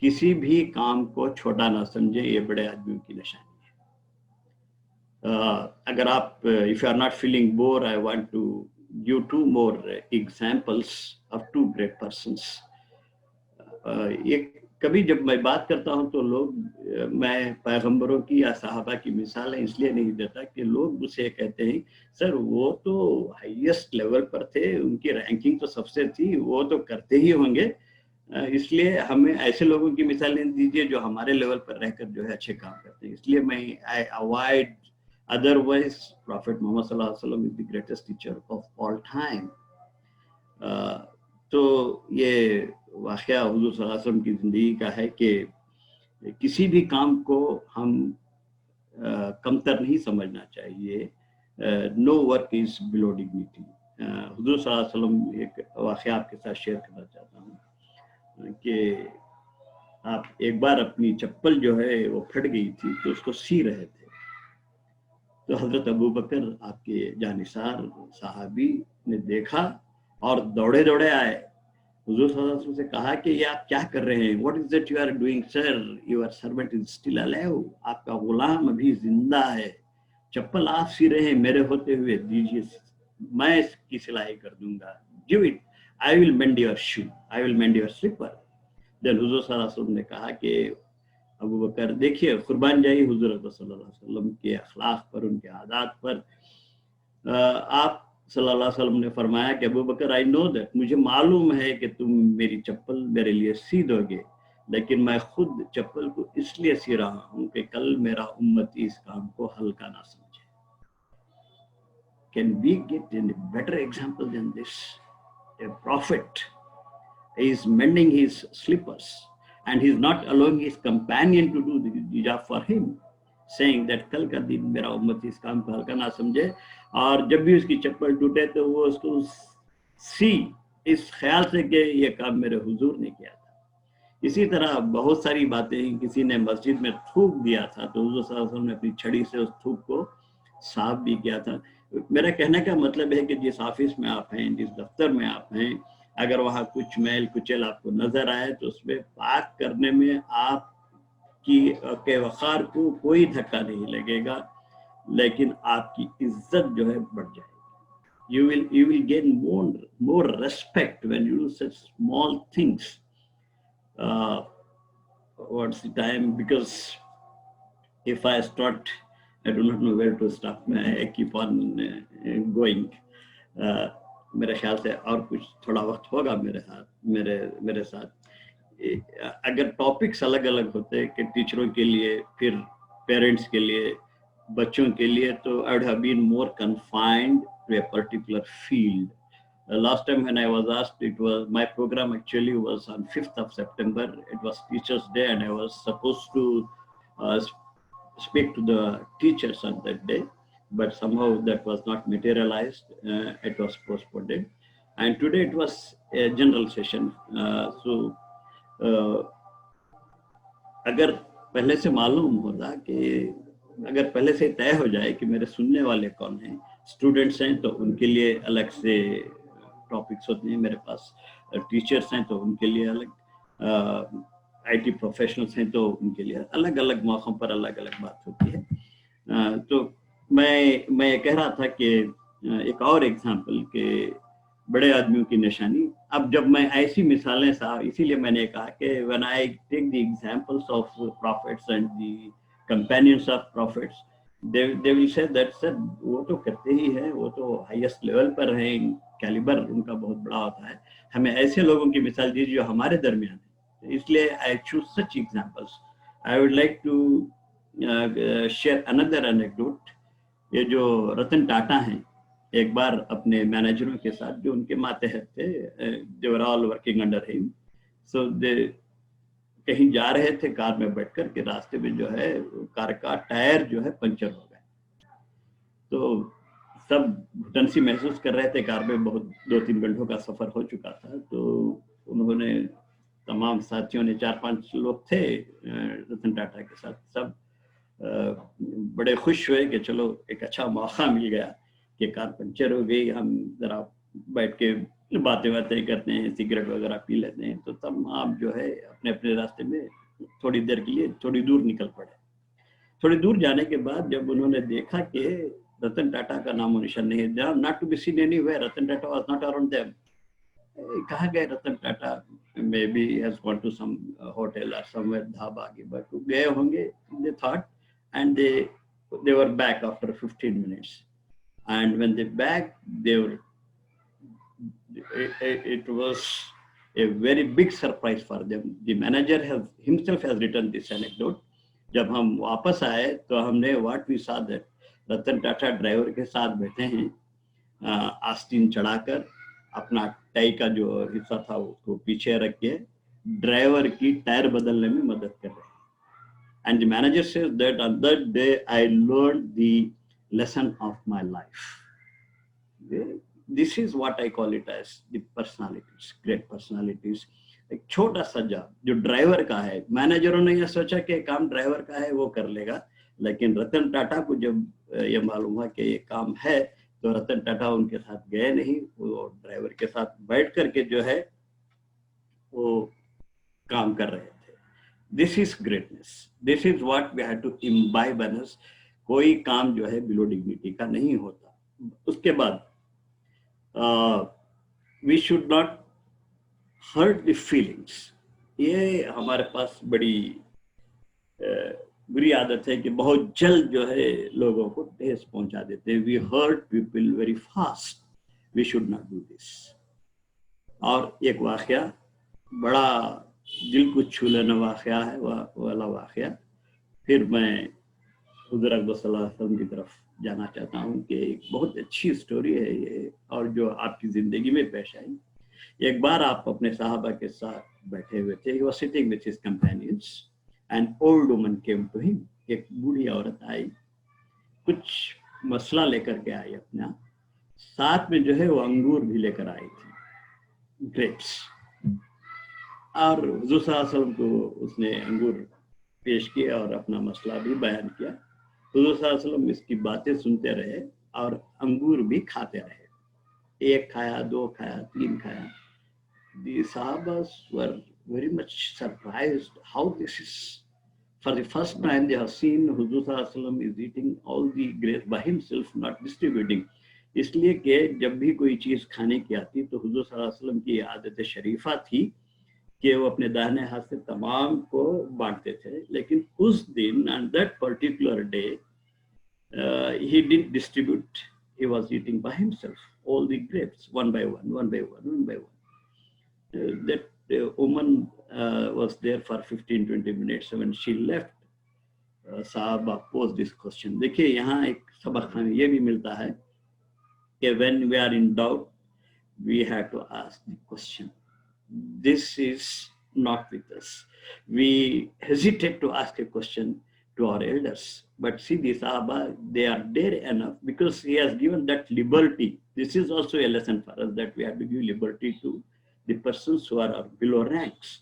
किसी भी काम को छोटा ना समझें, ये बड़े आदमियों की निशानी है। अगर आप if you are not feeling bore, I want to give 2 more examples of 2 great persons. एक कभी जब मैं बात करता हूं तो लोग मैं पैगंबरों की या सहाबा की मिसालें इसलिए नहीं देता कि लोग मुझसे कहते हैं सर वो तो हाईएस्ट लेवल पर थे, उनकी रैंकिंग तो सबसे थी, वो तो करते ही होंगे, इसलिए हमें ऐसे लोगों की मिसालें दीजिए जो हमारे लेवल पर रहकर जो है अच्छे काम करते हैं। इसलिए मैं I avoid, otherwise prophet Muhammad सल्लल्लाहु अलैहि वसल्लम is the greatest teacher of all time. तो ये वाक़या हुज़ूर सल्लल्लाहु अलैहि वसल्लम की ज़िंदगी का है कि किसी भी काम को हम कमतर नहीं समझना चाहिए। No work is below dignity. हुज़ूर सल्लल्लाहु अलैहि वसल्लम एक वाक़या आपके साथ शेयर करना चाहता हूँ कि आप एक बार अपनी चप्पल जो है वो फट गई थी, तो उसको सी रहे थे, तो हज़रत अबू बकर आपके जानिसार सहाबी ने देखा और दौड़े दौड़े आए, हुज़ूर सल्लल्लाहु अलैहि वसल्लम से कहा कि ये आप क्या कर रहे हैं, what is that you are doing sir, your servant is still alive, आपका गुलाम अभी जिंदा है, चप्पल आप सी रहे हैं, मेरे होते हुए दीजिए, मैं इसकी सिलाई कर दूंगा, give it, I will mend your shoe, I will mend your slipper. Then हुज़ूर सल्लल्लाहु अलैहि वसल्लम ने कहा कि अबू बकर देखिए, कुर्बान जाइए हुज़ूर सल्लल्लाहु अलैहि वसल्लम के अखलाक पर, उनके आदात पर। आप सल्लल्लाहु अलैहि वसल्लम ने फरमाया कि अबू बकर आई नो दैट, मुझे मालूम है कि तुम मेरी चप्पल मेरे लिए सी दोगे, लेकिन मैं खुद चप्पल को इसलिए सी रहा हूँ कि कल मेरा उम्मती इस काम को हल्का ना समझे। Can we get a better example than this? A prophet is mending his slippers and he is not allowing his companion to do the job for him, saying that कल का दिन मेरा उम्मती इस काम को हल्का ना समझे, और जब भी उसकी चप्पल टूटे तो वो उसको सी इस ख्याल से कि ये काम मेरे हुजूर ने किया था। इसी तरह बहुत सारी बातें, किसी ने मस्जिद में थूक दिया था तो हुजूर सल्लल्लाहु अलैहि वसल्लम ने अपनी छड़ी से उस थूक को साफ भी किया था। मेरा कहने का मतलब है कि जिस ऑफिस में आप हैं, जिस दफ्तर में आप हैं, अगर वहाँ कुछ मैल कुचल आपको नजर आए तो उसमें पाक करने में आपकी के वक़ार को कोई धक्का नहीं लगेगा, लेकिन आपकी इज्जत जो है बढ़ जाएगी। You will gain more respect when you do such small things. What's the time? Because if I start, I do not know where to stop. I keep on going. मेरे ख्याल से और कुछ थोड़ा वक्त होगा मेरे हाथ मेरे साथ। अगर टॉपिक्स अलग अलग होते कि टीचरों के लिए, फिर पेरेंट्स के लिए, बच्चों के लिए, तो I would have been more confined to a particular field. Last time when I was asked, it was my program actually was on 5th of September. It was Teachers' Day, and I was supposed to uh, speak to the teachers on that day, but somehow that was not materialized. It was postponed, and today it was a general session. Uh, अगर पहले से मालूम होता कि अगर पहले से तय हो जाए कि मेरे सुनने वाले कौन हैं, स्टूडेंट्स हैं तो उनके लिए अलग से टॉपिक्स होते हैं मेरे पास, टीचर्स हैं तो उनके लिए अलग, आईटी प्रोफेशनल्स हैं तो उनके लिए अलग अलग मौक़ों पर अलग अलग बात होती है. तो मैं कह रहा था कि एक और एग्जाम्पल के बड़े आदमियों की निशानी. अब जब मैं ऐसी मिसालें साहब, इसीलिए मैंने कहा कि when I take the examples of prophets and the companions of prophets, they will say that sir वो तो करते ही है, वो तो हाईएस्ट लेवल पर हैं, कैलिबर उनका बहुत बड़ा होता है, हमें ऐसे लोगों की मिसाल दीजिए जो हमारे दरमियान है. इसलिए I choose such examples. I would like to share another anecdote. ये जो रतन टाटा हैं, एक बार अपने मैनेजरों के साथ जो उनके मातहत थे, they were all working under him, so they कहीं जा रहे थे कार में बैठकर के रास्ते में जो है कार का टायर जो है पंचर हो गया. तो सब घुटन सी महसूस कर रहे थे, कार में बहुत 2-3 घंटों का सफर हो चुका था. तो उन्होंने तमाम साथियों ने, 4-5 लोग थे रतन टाटा के साथ, सब बड़े खुश हुए कि चलो एक अच्छा मौका मिल गया कि कार पंचर हो गई, हम जरा बैठ के बातें करते हैं, सिगरेट वगैरह पी लेते हैं. तो तब आप जो है अपने अपने रास्ते में थोड़ी देर के लिए थोड़ी दूर निकल पड़े. थोड़ी दूर जाने के बाद जब उन्होंने देखा कि रतन टाटा का नामो निशान नहीं है, not to be seen anywhere, Ratan Tata was not around them. कहाँ गए Ratan Tata? May be has gone to some hotel और समवेयर, ढाबा की बट गए होंगे, they thought, and they were back after 15 minutes. And when they back, it was a very big surprise for them. The manager himself has written this anecdote. जब हम वापस आए तो हमने what we saw that Ratan Tata driver के साथ बैठे हैं, आस्तीन चढ़ाकर, अपना टाई का जो हिस्सा था उसको पीछे रख के ड्राइवर की टायर बदलने में मदद कर रहे हैं. And the manager says that on that day I learned the lesson of my life. This is what I call it as the personalities, great personalities. एक छोटा सा जॉब जो ड्राइवर का है, मैनेजरों ने यह सोचा कि काम ड्राइवर का है वो कर लेगा, लेकिन रतन टाटा को जब ये मालूम हुआ कि ये काम है तो रतन टाटा उनके साथ गए नहीं, वो ड्राइवर के साथ बैठ करके जो है वो काम कर रहे थे. This is greatness, this is what we have to imbibe in us. कोई काम जो है बिलो डिग्निटी का नहीं होता. उसके बाद we should not hurt the feelings. ये हमारे पास बड़ी बुरी आदत है कि बहुत जल्द जो है लोगों को ठेस पहुंचा देते हैं. We hurt people very fast. We should not do this. और एक वाकया, बड़ा दिल को छू लेना वाकया है, वाला वाकया. फिर मैं हुज़ूर अकबर सल्लल्लाहु अलैहि वसल्लम की तरफ जाना चाहता हूँ कि एक बहुत अच्छी स्टोरी है ये, और जो आपकी ज़िंदगी में पेश आई. एक बार आप अपने साहबा के साथ बैठे हुए थे. He was sitting with his companions. An old woman came to him. एक बूढ़ी औरत आई, कुछ मसला लेकर के आई अपना. साथ में जो है वो अंगूर भी लेकर आई थी, ग्रेप्स. और हुज़ूर सल्लल्लाहु अलैहि वसल्लम को उसने अंगूर पेश किए और अपना मसला भी बयान किया. हुज़ूर सल्लल्लाहु अलैहि वसल्लम इसकी बातें सुनते रहे और अंगूर भी खाते रहे. एक खाया, 2 खाया, 3 खाया. The Sahabas were very much surprised how this is. For the first time, they have seen Huzzur Sallallahu Alaihi Wasallam is eating all the grapes by himself, not distributing. इसलिए कि जब भी कोई चीज़ खाने की आती तो हुज़ूर सल्लल्लाहु अलैहि वसल्लम की आदत शरीफा थी कि वो अपने दाहिने हाथ से तमाम को बांटते थे. लेकिन उस दिन, on that particular day, he didn't distribute he was eating by himself all the grapes, one by one, one by one, one by one. That woman was there for 15-20 minutes. When she left, Sahaba posed this question. देखिए यहाँ एक सबक हमें ये भी मिलता है कि when we are in doubt, we have to ask the question. This is not with us. We hesitate to ask a question to our elders. But see, the Sahaba, they are there enough because he has given that liberty. This is also a lesson for us that we have to give liberty to the persons who are below ranks.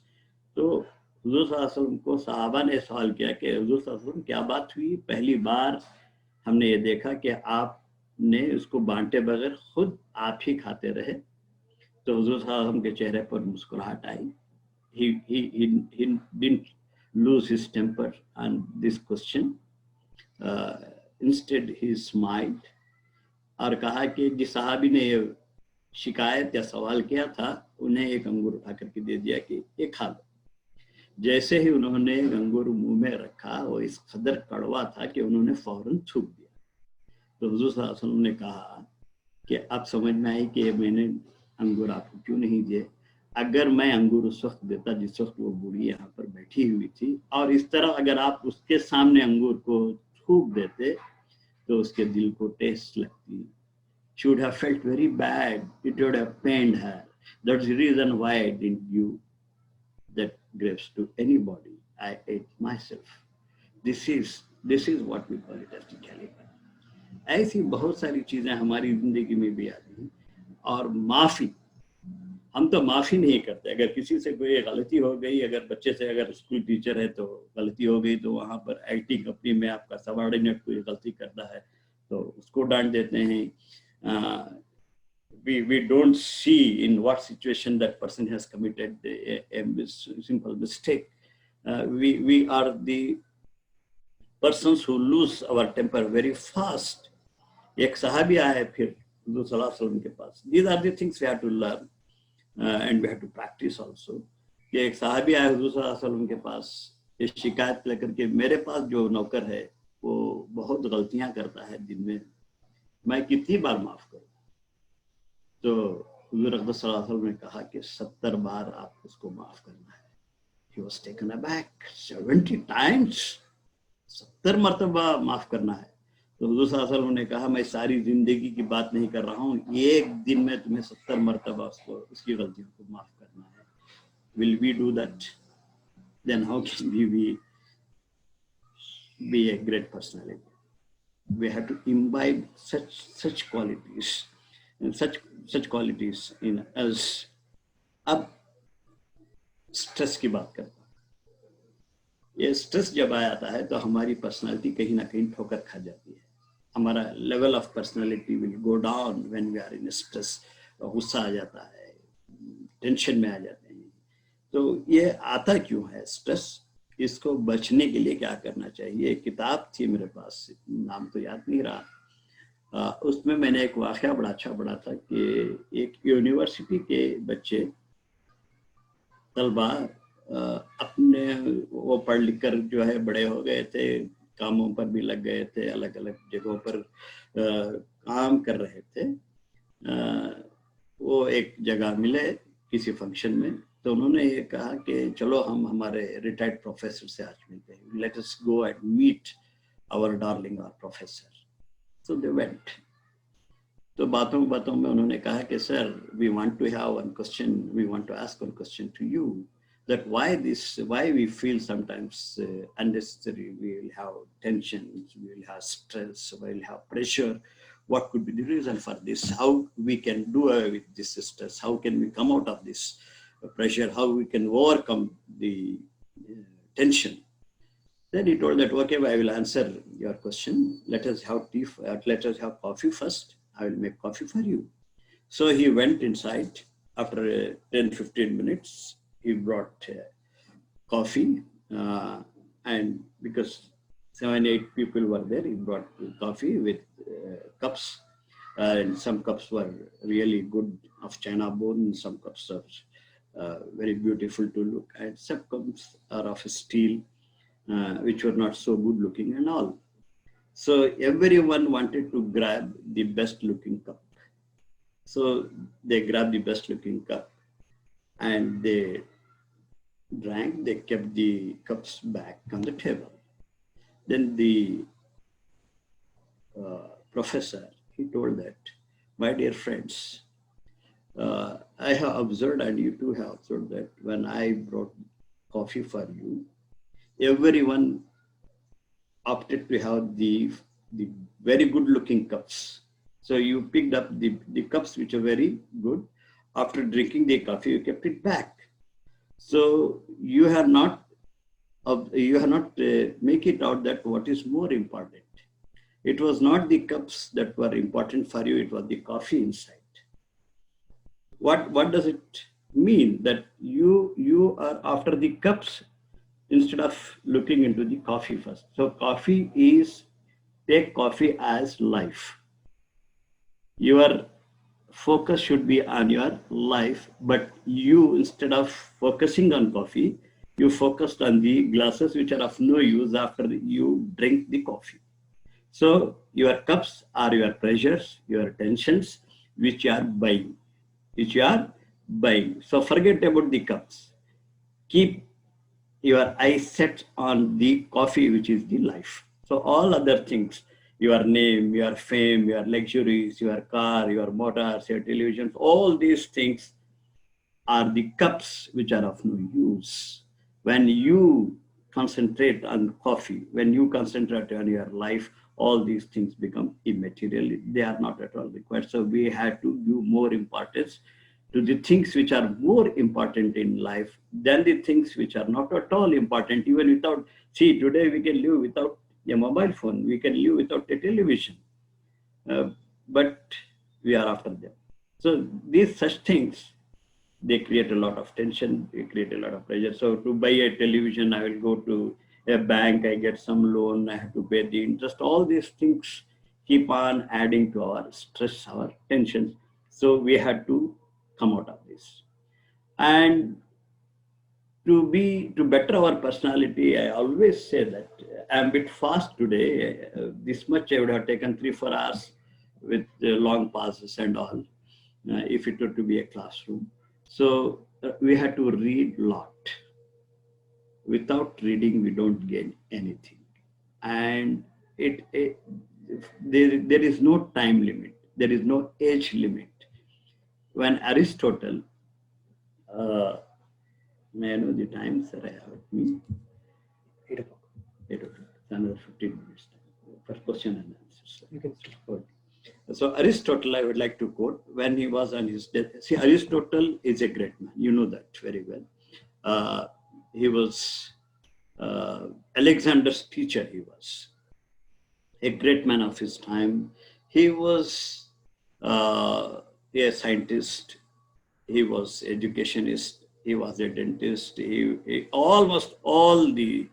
तो हुजूर सल्लल्लाहु अलैहि वसल्लम को सहाबा ने सवाल किया कि हुजूर सल्लल्लाहु अलैहि वसल्लम क्या बात हुई, पहली बार हमने ये देखा कि आपने उसको बांटे बगैर खुद आप ही खाते रहे. तो हुजूर सल्लल्लाहु अलैहि वसल्लम के चेहरे पर मुस्कुराहट आई. He didn't lose his temper on this question. Instead he smiled और कहा कि जिस सहाबी ने ये शिकायत या सवाल किया था उन्हें एक अंगूर उठा करके दे दिया कि ये खा लो. जैसे ही उन्होंने अंगूर मुंह में रखा वो इस कदर कड़वा था कि उन्होंने फौरन थूक दिया. तो हुजूर सल्लल्लाहु अलैहि वसल्लम ने कहा कि अब समझ में आई कि मैंने अंगूर आपको क्यों नहीं दिए. अगर मैं अंगूर उस वक्त देता जिस वक्त वो बूढ़ी यहाँ पर बैठी हुई थी और इस तरह अगर आप उसके सामने अंगूर को थूक देते तो उसके दिल को टेस्ट लगती. She would have felt very bad. It would have pained her. That's the reason why I didn't give that grapes to anybody. I ate myself. This is what we call it as the caliber. ऐसी बहुत सारी चीजें हमारी जिंदगी में भी आती हैं. और माफी, हम तो माफी नहीं करते. अगर किसी से कोई गलती हो गई, अगर बच्चे से, अगर स्कूल टीचर है तो गलती हो गई तो वहां पर आईटी कंपनी में आपका सबऑर्डिनेट कोई गलती करता है तो उसको डांट देते हैं. We don't see in what situation that person has committed a simple mistake. We are the persons who lose our temper very fast. एक सहाबी आए फिर हुजूर सल्लल्लाहु अलैहि वसल्लम के पास. These are the things we have to learn and we have to practice also. कि एक सहाबी आए हुजूर सल्लल्लाहु अलैहि वसल्लम के पास ये शिकायत लेकर के, मेरे पास जो नौकर है वो बहुत गलतियां करता है दिन में, मैं कितनी बार माफ करूं. तो हुजूर अक़दस सल्लल्लाहु अलैहि वसल्लम ने कहा कि 70 बार आप उसको माफ करना है. He was taken aback. 70 times, 70 मरतबा माफ करना है. तो हुजूर सल्लल्लाहु अलैहि वसल्लम ने कहा मैं सारी जिंदगी की बात नहीं कर रहा हूँ, एक दिन में तुम्हें 70 मरतबा उसको उसकी गलतियों को माफ करना है. Will we do that? Then how can we be a great personality? We have to imbibe such qualities and such qualities in us. अब स्ट्रेस की बात करता हूँ. ये स्ट्रेस जब आ जाता है तो हमारी पर्सनालिटी कहीं ना कहीं ठोकर खा जाती है. हमारा level of personality will go down when we are in stress. गुस्सा आ जाता है, टेंशन में आ जाते हैं. तो ये आता क्यों है स्ट्रेस? इसको बचने के लिए क्या करना चाहिए? एक किताब थी मेरे पास, नाम तो याद नहीं रहा. उसमें मैंने एक वाक़या बड़ा अच्छा पढ़ा था कि एक यूनिवर्सिटी के बच्चे तलबा अपने वो पढ़ लिख कर जो है बड़े हो गए थे, कामों पर भी लग गए थे, अलग अलग जगहों पर काम कर रहे थे. वो एक जगह मिले किसी फंक्शन में, तो उन्होंने ये कहा कि चलो हम हमारे रिटायर्ड प्रोफेसर से आज मिलते हैं. Let us go and meet our darling our professor. So they went. तो बातों बातों में उन्होंने कहा कि sir, we want to have one question, we want to ask one question to you, that why we feel sometimes unnecessary, we will have tensions, we will have stress, we will have pressure. What could be the reason for this? How we can do away with this stress? How can we come out of this pressure? How we can overcome the tension? Then he told that, okay, I will answer your question. Let us have tea. Let us have coffee first. I will make coffee for you. So he went inside. After 10-15 minutes, he brought coffee, and because 7-8 people were there, he brought coffee with cups, and some cups were really good of china bone, some cups are very beautiful to look, and some cups are of steel, which were not so good looking and all. So everyone wanted to grab the best looking cup. So they grabbed the best looking cup and they drank, they kept the cups back on the table. Then the professor, he told that, my dear friends, I have observed, and you too have observed, that when I brought coffee for you, everyone opted to have the very good looking cups. So you picked up the cups which are very good. After drinking the coffee, you kept it back. So you have not make it out that what is more important. It was not the cups that were important for you, it was the coffee inside. What does it mean? That you are after the cups instead of looking into the coffee first. So coffee is, take coffee as life. Your focus should be on your life, but you, instead of focusing on coffee, you focused on the glasses which are of no use after you drink the coffee. So your cups are your pleasures, your tensions, which you are buying, So forget about the cups. Keep your eyes set on the coffee, which is the life. So all other things, your name, your fame, your luxuries, your car, your motors, your televisions, all these things are the cups which are of no use. When you concentrate on coffee, when you concentrate on your life, all these things become immaterial. They are not at all required. So we had to give more importance to the things which are more important in life than the things which are not at all important, even without, see, today we can live without a mobile phone, we can live without a television, but we are after them. So these such things, they create a lot of tension, they create a lot of pressure. So to buy a television, I will go to a bank, I get some loan, I have to pay the interest. All these things keep on adding to our stress, our tensions. So we had to come out of this. And to better our personality, I always say that I'm a bit fast today. This much I would have taken 3-4 hours with long pauses and all, if it were to be a classroom. So we had to read a lot. Without reading, we don't gain anything. And there is no time limit. There is no age limit. When Aristotle, may I know the time, sir? I have with me. 8 o'clock. 8 o'clock. Another 15 minutes time for question and answers. You can start. So Aristotle, I would like to quote when he was on his death. See, Aristotle is a great man. You know that very well. He was Alexander's teacher. He was a great man of his time. He was a scientist. He was educationist. He was a dentist. He almost all the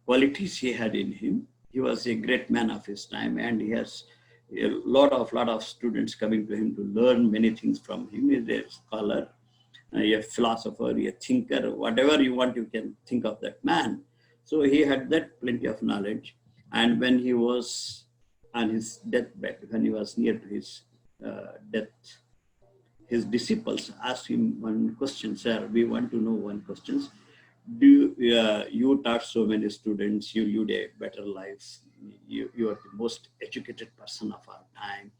qualities he had in him. He was a great man of his time, and he has a lot of students coming to him to learn many things from him. He is a scholar, a philosopher, a thinker, whatever you want, you can think of that man. So he had that plenty of knowledge. And when he was on his deathbed, when he was near to his death, his disciples asked him one question, sir, we want to know one question. You taught so many students, you lived a better life, you are the most educated person of our time.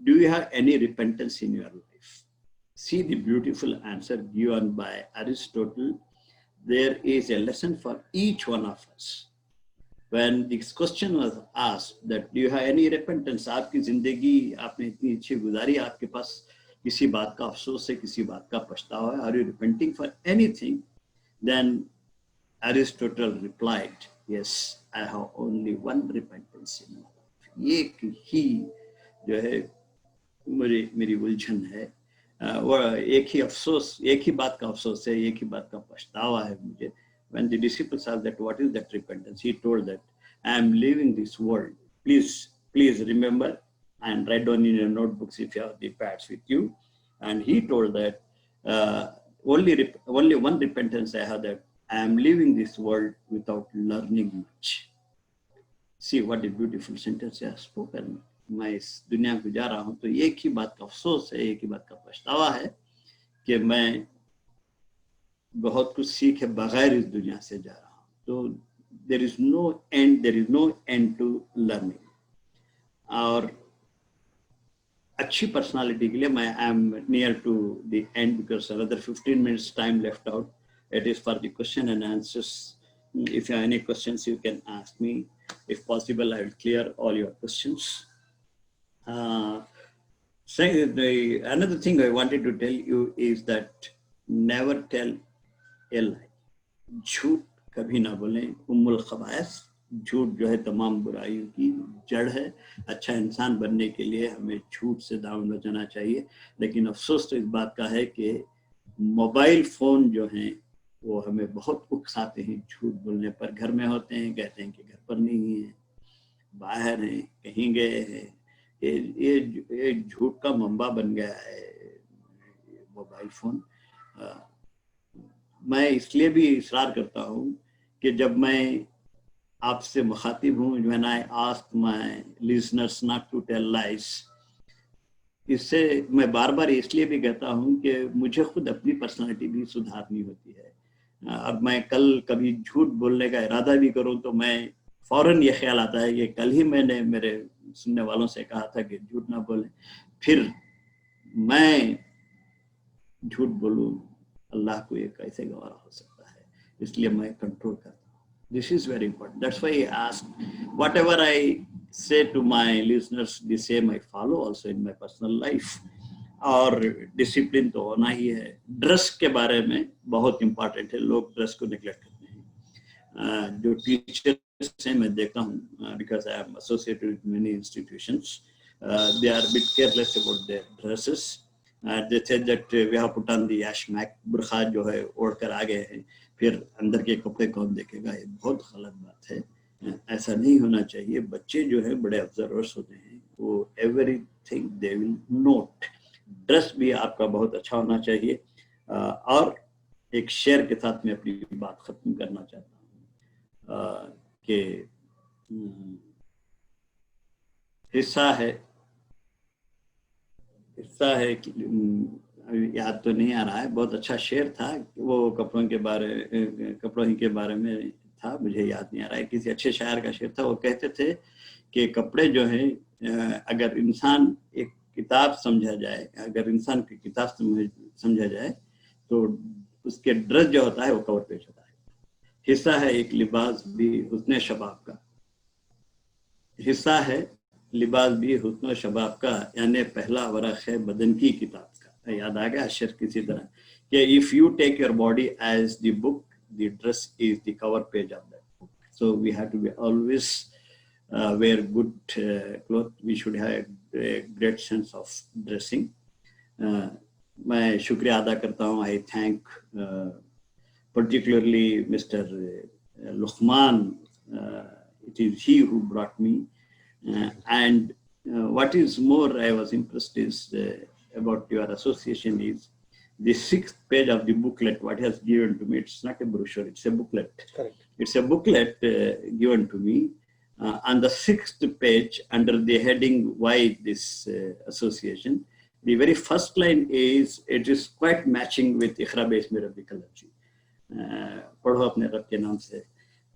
Do you have any repentance in your life? See the beautiful answer given by Aristotle. There is a lesson for each one of us. When this question was asked that do you have any repentance, आपकी जिंदगी आपने इतनी अच्छी गुजारी, आपके पास किसी बात का अफसोस है, किसी बात का पछतावा है, are you repenting for anything? Then Aristotle replied, yes, I have only one repentance in my life. एक ही जो है मेरी उलझन है, वो एक ही अफसोस, एक ही बात का अफसोस है, एक ही बात का पछतावा है मुझे. When the disciples asked that what is that repentance, he told that I am leaving this world. Please remember and write down in your notebooks if you have the pads with you. And he told that only one repentance I have, that I am leaving this world without learning much. See what a beautiful sentence I have spoken. मैं इस दुनिया को जा रहा हूँ तो एक ही बात का अफसोस है, एक ही बात का पछतावा है कि मैं बहुत कुछ सीखे बगैर इस दुनिया से जा रहा हूँ. तो there is no end to learning. और अच्छी पर्सनालिटी के लिए मैं I am near to the end because another 15 minutes time left out. It is for the question and answers. If you have any questions, you can ask me. If possible, I will clear all your questions. Another thing I wanted to tell you is that never tell a lie. झूठ कभी ना बोलें. उम्मुल खबाइस, झूठ जो है तमाम बुराइयों की जड़ है. अच्छा इंसान बनने के लिए हमें झूठ से दामन बचाना चाहिए. लेकिन अफसोस तो इस बात का है कि मोबाइल फोन जो हैं वो हमें बहुत उकसाते हैं. झूठ बोलने पर घर में होते हैं, कहते हैं कि घर पर नहीं है, बाहर हैं, कहीं गए हैं. ये झूठ का मंबा बन गया है मोबाइल फोन. मैं इसलिए भी इसरार करता हूँ कि जब मैं आपसे मुखातिब हूँ, when I ask my listeners not to tell lies, इससे मैं बार बार इसलिए भी कहता हूँ कि मुझे खुद अपनी पर्सनालिटी भी सुधारनी होती है. अब मैं कल कभी झूठ बोलने का इरादा भी करूँ तो मैं फौरन ये ख्याल आता है कि कल ही मैंने मेरे सुनने वालों से कहा था कि झूठ ना बोलें, फिर मैं झूठ बोलूँ, अल्लाह को ये कैसे गवारा हो सकता है. इसलिए मैं कंट्रोल करता हूँ. This is very important. That's why I ask, whatever I say to my listeners, the same I follow also in my personal life. और डिसिप्लिन तो होना ही है. ड्रेस के बारे में बहुत इम्पोर्टेंट है. लोग ड्रेस को निगलेक्ट करते हैं. जो टीचर्स हैं मैं देखता हूँ, because I am associated with many institutions, they are a bit careless about their dresses. They said that we have put on the yashmak, बुर्खा जो है ओढ़ कर आ गए हैं, फिर अंदर के कपड़े कौन देखेगा. ये बहुत गलत बात है. ऐसा नहीं होना चाहिए. बच्चे जो है बड़े ऑब्जर्वर्स होते हैं, वो everything they will note. Dress भी आपका बहुत अच्छा होना चाहिए. और एक शेर के साथ मैं अपनी बात खत्म करना चाहता हूँ कि हिस्सा है कि याद तो नहीं आ रहा है. बहुत अच्छा शेर था वो, कपड़ों ही के बारे में था, मुझे याद नहीं आ रहा है. किसी अच्छे शायर का शेर था. वो कहते थे कि कपड़े जो हैं, अगर इंसान एक किताब समझा जाए, अगर इंसान की किताब समझा जाए तो उसके ड्रेस जो होता है वो कवर पेज होता है. हिस्सा है एक लिबास भी हुस्न शबाब का. हिस्सा है लिबास भी हुस्न शबाब का, यानी पहला वरक़ है बदन की किताब का. याद आ गया शेर किसी तरह कि if you take your body as the book, the dress is the cover page of that book. So we have to be always wear good clothes. We should have a great sense of dressing. मैं शुक्रिया अदा करता हूँ. I thank particularly Mr. Luqman. It is he who brought me. And what is more, I was impressed is about your association is the 6th page of the booklet. What has given to me, it's not a brochure, it's a booklet. Correct. It's a booklet given to me. On the 6th page, under the heading "Why this association," the very first line is, it is quite matching with "Iqra Bismi Rabbika Alladhi." पढ़ो अपने रब के नाम से.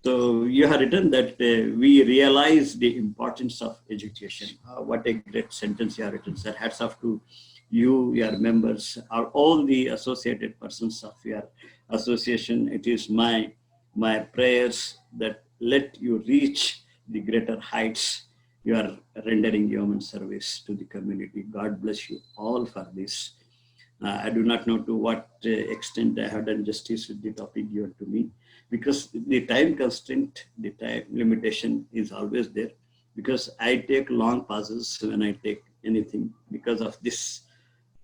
So you have written that we realize the importance of education. What a great sentence you have written, sir. Hats off to you, your members, or all the associated persons of your association. It is my prayers that let you reach the greater heights. You are rendering human service to the community. God bless you all for this. I do not know to what extent I have done justice with the topic given to me, because the time constraint, the time limitation is always there, because I take long pauses when I take anything. Because of this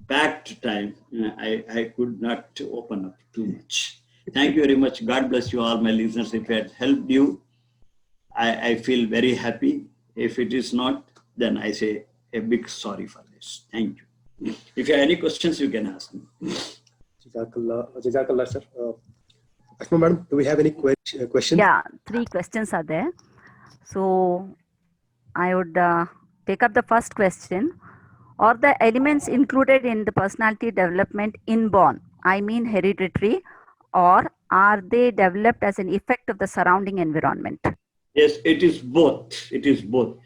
packed time, I could not open up too much. Thank you very much. God bless you all, my listeners. If I had helped you, I feel very happy. If it is not, then I say a big sorry for this. Thank you. If you have any questions, you can ask me. Jazakallah, sir. Ashma madam, do we have any questions? Yeah, 3 questions are there. So I would take up the first question. Are the elements included in the personality development inborn, I mean hereditary, or are they developed as an effect of the surrounding environment? Yes, it is both. It is both.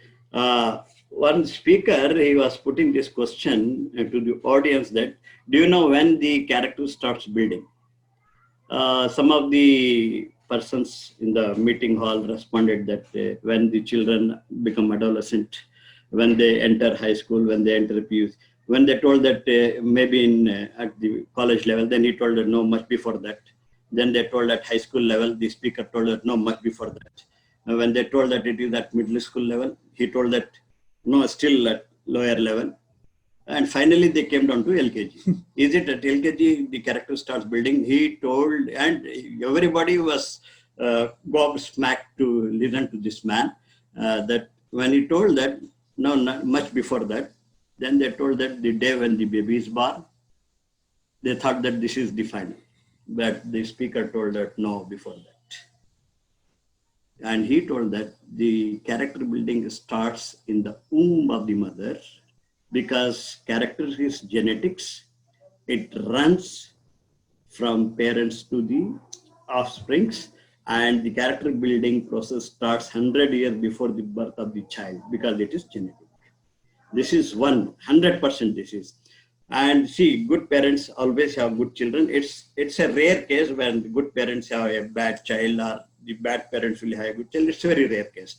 One speaker, he was putting this question to the audience that, do you know when the character starts building? Some of the persons in the meeting hall responded that when the children become adolescent, when they enter high school, when they enter PU, when they told that maybe in at the college level, then he told that no, much before that. Then they told at high school level, the speaker told that no, much before that. When they told that it is at middle school level, he told that no, still at lower level. And finally, they came down to LKG. Is it at LKG the character starts building? He told, and everybody was gobsmacked to listen to this man. That when he told that, no, not much before that, then they told that the day when the baby is born, they thought that this is the final. But the speaker told that no, before that. And he told that the character building starts in the womb of the mother, because character is genetics. It runs from parents to the offsprings, and the character building process starts 100 years before the birth of the child, because it is genetic. This is 100% this is. And see, good parents always have good children. It's a rare case when good parents have a bad child, or the bad parents will have a good child. It's a very rare case.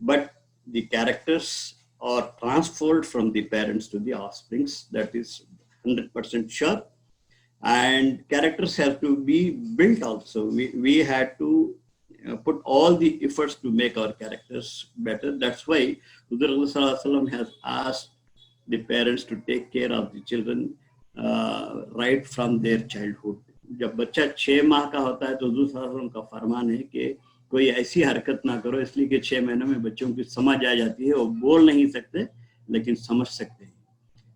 But the characters are transferred from the parents to the offsprings. That is 100% sure. And characters have to be built also. We had to put all the efforts to make our characters better. That's why Rasulullah has asked the parents to take care of the children right from their childhood. जब बच्चा 6 माह का होता है तो दूसरा का फरमान है कि कोई ऐसी हरकत ना करो, इसलिए कि 6 महीनों में बच्चों की समझ आ जाती है, वो बोल नहीं सकते लेकिन समझ सकते हैं.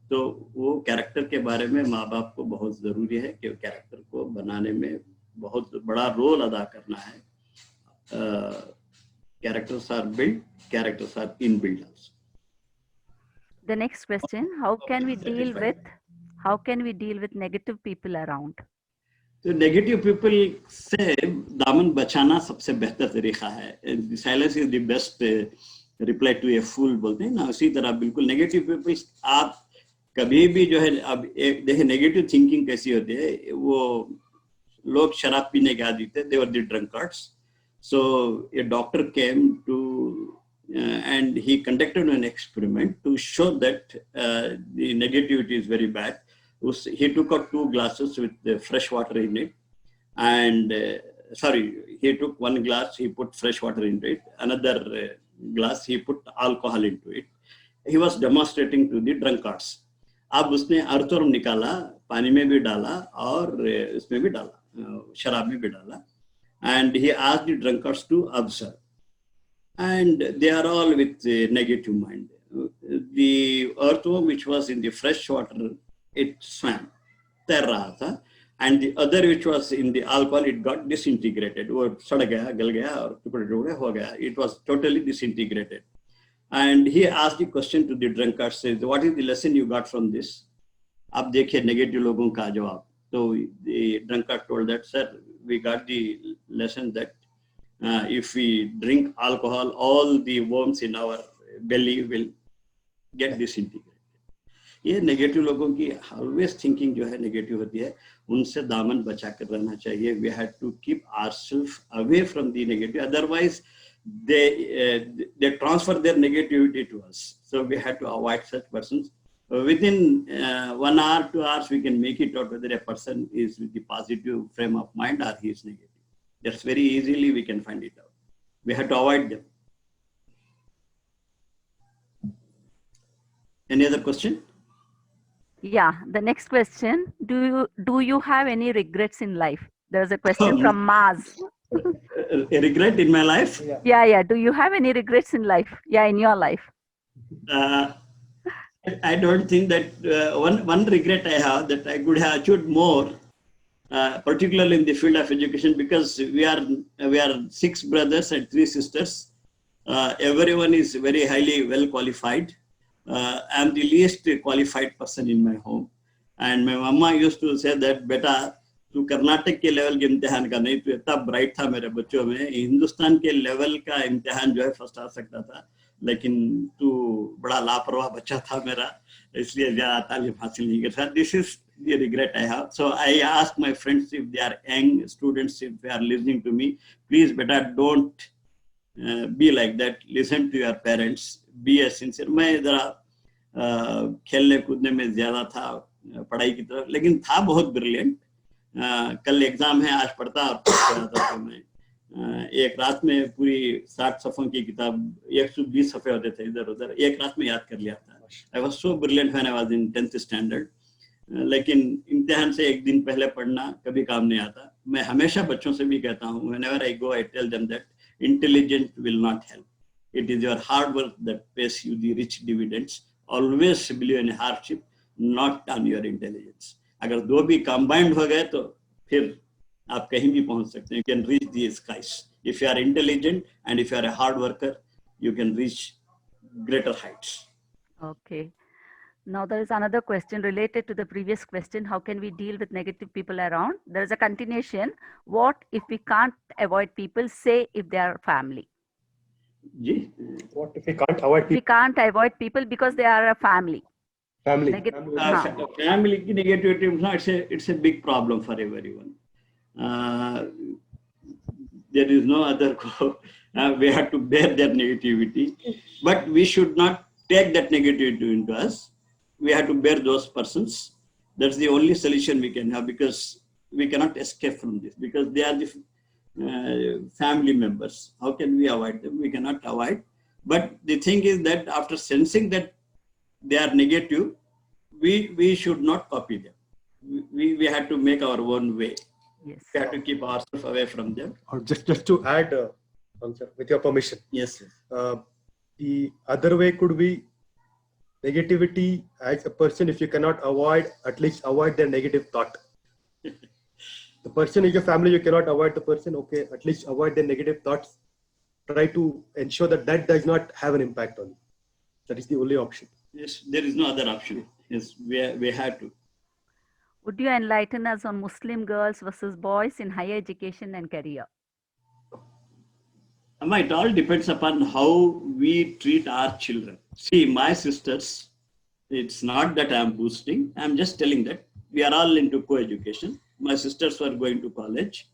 तो वो कैरेक्टर के बारे में माँ बाप को बहुत ज़रूरी है कि कैरेक्टर को बनाने में बहुत बड़ा रोल अदा करना है. Characters are built, characters are inbuilt also. The next question, how can we deal with negative people around? तो नेगेटिव पीपल से दामन बचाना सबसे बेहतर तरीका है. Silence is the best reply to a fool बोलते हैं ना, उसी तरह बिल्कुल नेगेटिव पीपल आप कभी भी जो है, अब एक देखिए नेगेटिव थिंकिंग कैसी होती है. वो लोग शराब पीने के आदी थे, they were the drunkards. So a doctor came to and he conducted an experiment to show that the negativity is very bad. He took out 2 glasses with fresh water in it, and he took 1 glass, he put fresh water into it, another glass he put alcohol into it. He was demonstrating to the drunkards. अब उसने अर्थोरम निकाला, पानी में भी डाला और इसमें भी डाला, शराब में भी डाला, and he asked the drunkards to observe, and they are all with a negative mind. The earthworm which was in the fresh water, it swam, तैर रहा था, and the other which was in the alcohol, it got disintegrated. वो सड़ गया, गल गया और टुकड़े हो गया. It was totally disintegrated. And he asked the question to the drunkard, says, what is the lesson you got from this? आप देखिए नेगेटिव लोगों का जवाब. तो the drunkard told that, sir, we got the lesson that if we drink alcohol, all the worms in our belly will get disintegrated. ये negative लोगों की always thinking जो है नेगेटिव होती है, उनसे दामन बचा कर रहना चाहिए. We have to keep ourself away from the negative, otherwise they transfer their negativity to us. So we have to avoid such persons. Within 1 hour, 2 hours, we can make it out whether a person is with the positive frame of mind or he is negative. That's very easily we can find it out. We have to avoid them. Any other question? Yeah, the next question, do you have any regrets in life? There's a question from Maz. A regret in my life? Yeah. Do you have any regrets in life? Yeah, in your life. I don't think that one regret I have, that I could have achieved more particularly in the field of education, because we are 6 brothers and 3 sisters. Everyone is very highly well qualified. I'm the least qualified person in my home. And my mama used to say that, बेटा तू कर्नाटक के level के इम्तिहान का नहीं, तू इतना bright था मेरे बच्चों में, हिंदुस्तान के लेवल का इम्तिहान जो है फर्स्ट आ सकता था, लेकिन तू बड़ा लापरवाह बच्चा था मेरा, इसलिए ज्यादा तालीम हासिल नहीं कर सका. This is the regret I have. So I ask my friends, if they are young students, if they are listening to me, please beta don't be like that. Listen to your parents. Be a sincere. मैं जरा खेलने कूदने में ज्यादा था पढ़ाई की तरफ, लेकिन था बहुत ब्रिलियंट. कल एग्जाम है, आज पढ़ता और पढ़ता था. मैं एक रात में पूरी 60 सफ़ों की किताब, 120 सफ़े होते थे इधर उधर, एक रात में याद कर लिया था. I was so brilliant when I was in 10th standard. लेकिन इम्तिहान से एक दिन पहले पढ़ना कभी काम नहीं आता. मैं हमेशा बच्चों से भी कहता हूँ, whenever I go, I tell them that intelligence will not help. It is your hard work that pays you the rich dividends. Always believe in hardship, not on your intelligence. अगर दो भी combined हो गए तो फिर आप कहीं भी पहुंच सकते हैं. You can reach the skies. If you are intelligent and if you are a hard worker, you can reach greater heights. Okay. Now there is another question related to the previous question. How can we deal with negative people around? There is a continuation. What if we can't avoid people, say if they are family? Ji. What if we can't avoid We people? can't avoid people because they are a family. Family. Family की negativity, it's a big problem for everyone. There is no other go. We have to bear their negativity, but we should not take that negativity into us. We have to bear those persons. That's the only solution we can have, because we cannot escape from this, because they are the family members. How can we avoid them? We cannot avoid. But the thing is that after sensing that they are negative, we should not copy them. We have to make our own way. Yes. We have to keep ourselves away from them. Or just to add, with your permission. Yes. The other way could be negativity as a person. If you cannot avoid, at least avoid their negative thought. The person is your family, you cannot avoid the person. Okay, at least avoid their negative thoughts. Try to ensure that that does not have an impact on you. That is the only option. Yes, there is no other option. Yes, we have to. Would you enlighten us on Muslim girls versus boys in higher education and career? It all depends upon how we treat our children. See, my sisters, it's not that I'm boosting. I'm just telling that we are all into co-education. My sisters were going to college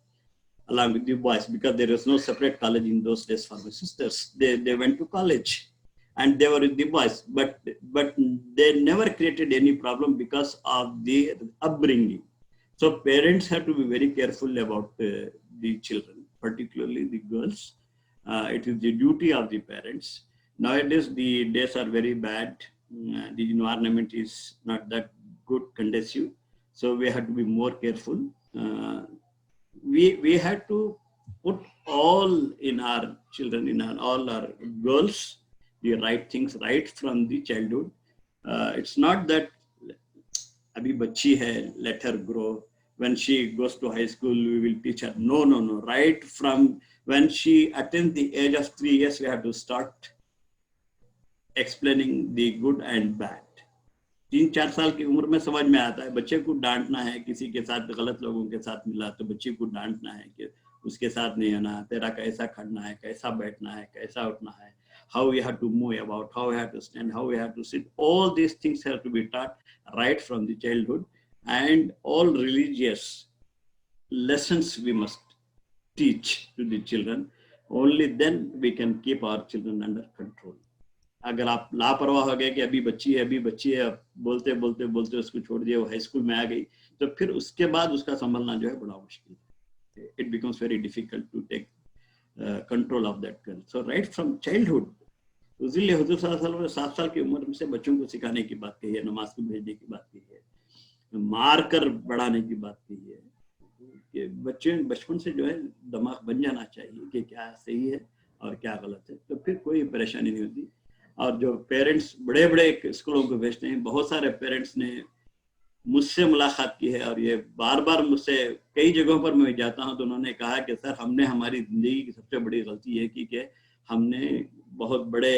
along with the boys, because there was no separate college in those days for my sisters. They went to college and they were with the boys, but they never created any problem because of the upbringing. So parents have to be very careful about the children, particularly the girls. It is the duty of the parents. Nowadays, the days are very bad. The environment is not that good, conducive. So we have to be more careful. We had to put all in our children, all our girls, the right things right from the childhood. It's not that abhi bachchi hai, let her grow. When she goes to high school, we will teach her. No. Right from when she attains the age of 3 years, we have to start explaining the good and bad. 3-4 साल की उम्र में समझ में आता है. बच्चे को डांटना है, किसी के साथ गलत लोगों के साथ मिला तो बच्चे को डांटना है कि उसके साथ नहीं आना, तेरा कैसा खड़ना है, कैसा बैठना है, कैसा उठना है, how we have to move about, how we have to stand, how we have to sit. All these things have to be taught right from the childhood, and all religious lessons we must teach to the children. Only then we can keep our children under control. अगर आप लापरवाह हो गए कि अभी बच्ची है बोलते उसको छोड़ दिया, वो हाई स्कूल में आ गई, तो फिर उसके बाद उसका संभालना जो है बड़ा मुश्किल है. It becomes very difficult to take control of that girl. So right from childhood, इसलिए हुजूर सल्लल्लाहु अलैहि वसल्लम ने 7 साल की उम्र से बच्चों को सिखाने की बात कही है, नमाज को भेजने की बात कही है, मार कर बढ़ाने की बात कही है. कि बच्चे बचपन से जो है दिमाग बन जाना चाहिए कि क्या सही है और क्या गलत है, तो फिर कोई परेशानी नहीं होती. और जो पेरेंट्स बड़े स्कूलों को भेजते हैं, बहुत सारे पेरेंट्स ने मुझसे मुलाकात की है और ये बार बार मुझसे कई जगहों पर मैं जाता हूं तो उन्होंने कहा कि सर हमने हमारी जिंदगी की सबसे बड़ी गलती ये की कि हमने बहुत बड़े